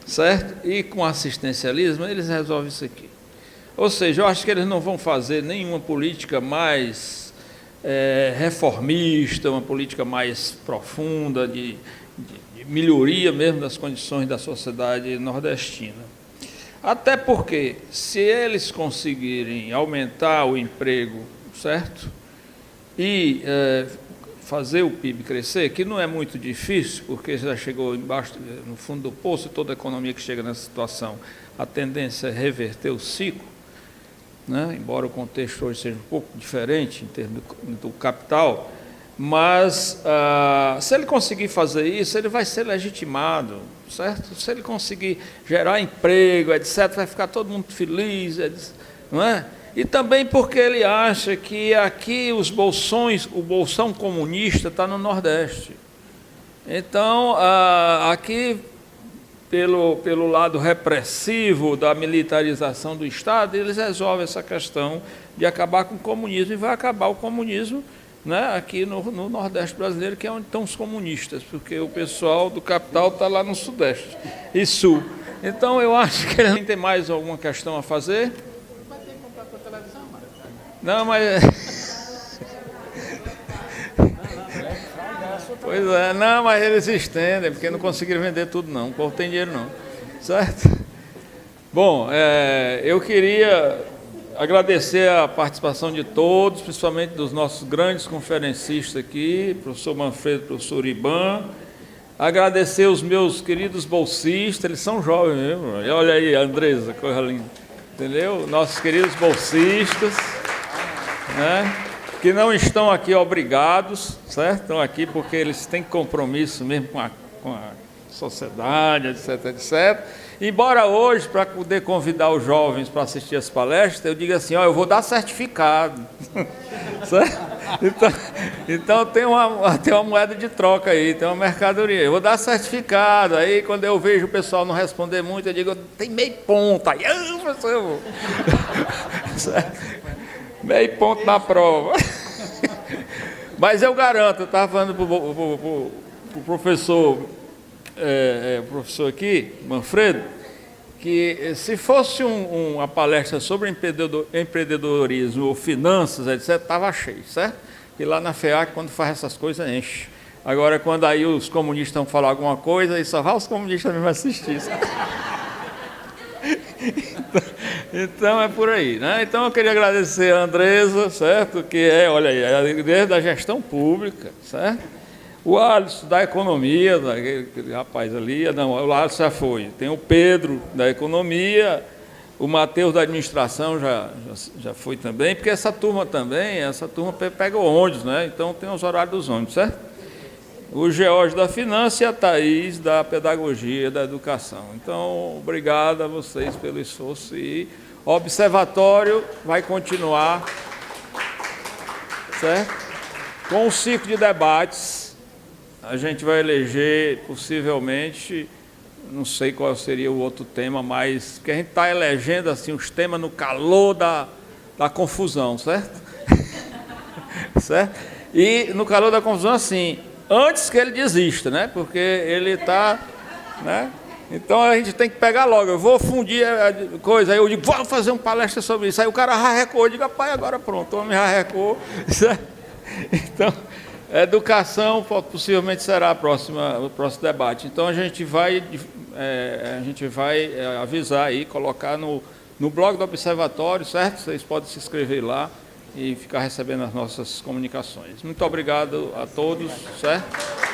Speaker 2: certo? E com assistencialismo, eles resolvem isso aqui. Ou seja, eu acho que eles não vão fazer nenhuma política mais reformista, uma política mais profunda, de melhoria mesmo das condições da sociedade nordestina. Até porque, se eles conseguirem aumentar o emprego, certo? E fazer o PIB crescer, que não é muito difícil, porque já chegou embaixo, no fundo do poço, toda a economia que chega nessa situação, a tendência é reverter o ciclo, né? Embora o contexto hoje seja um pouco diferente em termos do capital, mas se ele conseguir fazer isso, ele vai ser legitimado, certo? Se ele conseguir gerar emprego, etc., vai ficar todo mundo feliz, não é? E também porque ele acha que aqui o bolsão comunista está no Nordeste. Então, aqui, pelo lado repressivo da militarização do Estado, eles resolvem essa questão de acabar com o comunismo, e vai acabar o comunismo, né, aqui no Nordeste brasileiro, que é onde estão os comunistas, porque o pessoal do capital está lá no Sudeste e Sul. Então, eu acho que ele tem mais alguma questão a fazer. Não, mas... Pois é, não, mas eles se estendem, porque não conseguiram vender tudo não, o povo tem dinheiro não, certo? Bom, eu queria agradecer a participação de todos, principalmente dos nossos grandes conferencistas aqui, professor Manfredo, professor Oriban, agradecer os meus queridos bolsistas, eles são jovens mesmo, olha aí, a Andresa, coisa linda, entendeu? Nossos queridos bolsistas, né, que não estão aqui obrigados, certo? Estão aqui porque eles têm compromisso mesmo com a sociedade, etc, etc. Embora hoje, para poder convidar os jovens para assistir as palestras, eu digo assim, eu vou dar certificado, certo? Então tem uma moeda de troca aí, tem uma mercadoria, eu vou dar certificado, aí quando eu vejo o pessoal não responder muito, eu digo, tem meio ponto, aí, professor, eu vou. Meio ponto na prova. Mas eu garanto, eu estava falando para o professor, professor aqui, Manfredo, que se fosse uma palestra sobre empreendedorismo ou finanças, etc., estava cheio, certo? E lá na FEAC, quando faz essas coisas, enche. Agora, quando aí os comunistas vão falar alguma coisa, aí só vai os comunistas mesmo assistir, sabe? Então é por aí, né? Então eu queria agradecer a Andresa, certo? Que olha aí, a igreja da gestão pública, certo? O Alisson da economia, aquele rapaz ali, não, o Alisson já foi. Tem o Pedro da economia, o Matheus da administração já foi também, porque essa turma pega o ônibus, né? Então tem os horários dos ônibus, certo? O George da Finança e a Thaís da Pedagogia da Educação. Então, obrigado a vocês pelo esforço e o observatório vai continuar, certo? Com um ciclo de debates, a gente vai eleger, possivelmente, não sei qual seria o outro tema, mas porque a gente está elegendo assim os temas no calor da confusão, certo? Certo? E no calor da confusão, assim, antes que ele desista, né? Porque ele está, né? Então a gente tem que pegar logo. Eu vou fundir a coisa, aí eu digo, vou fazer uma palestra sobre isso. Aí o cara arrecou, eu digo, rapaz, agora pronto, o homem arrecou. Então, educação possivelmente será o próximo debate. Então a gente vai avisar aí, colocar no blog do Observatório, certo? Vocês podem se inscrever lá e ficar recebendo as nossas comunicações. Muito obrigado a todos, certo?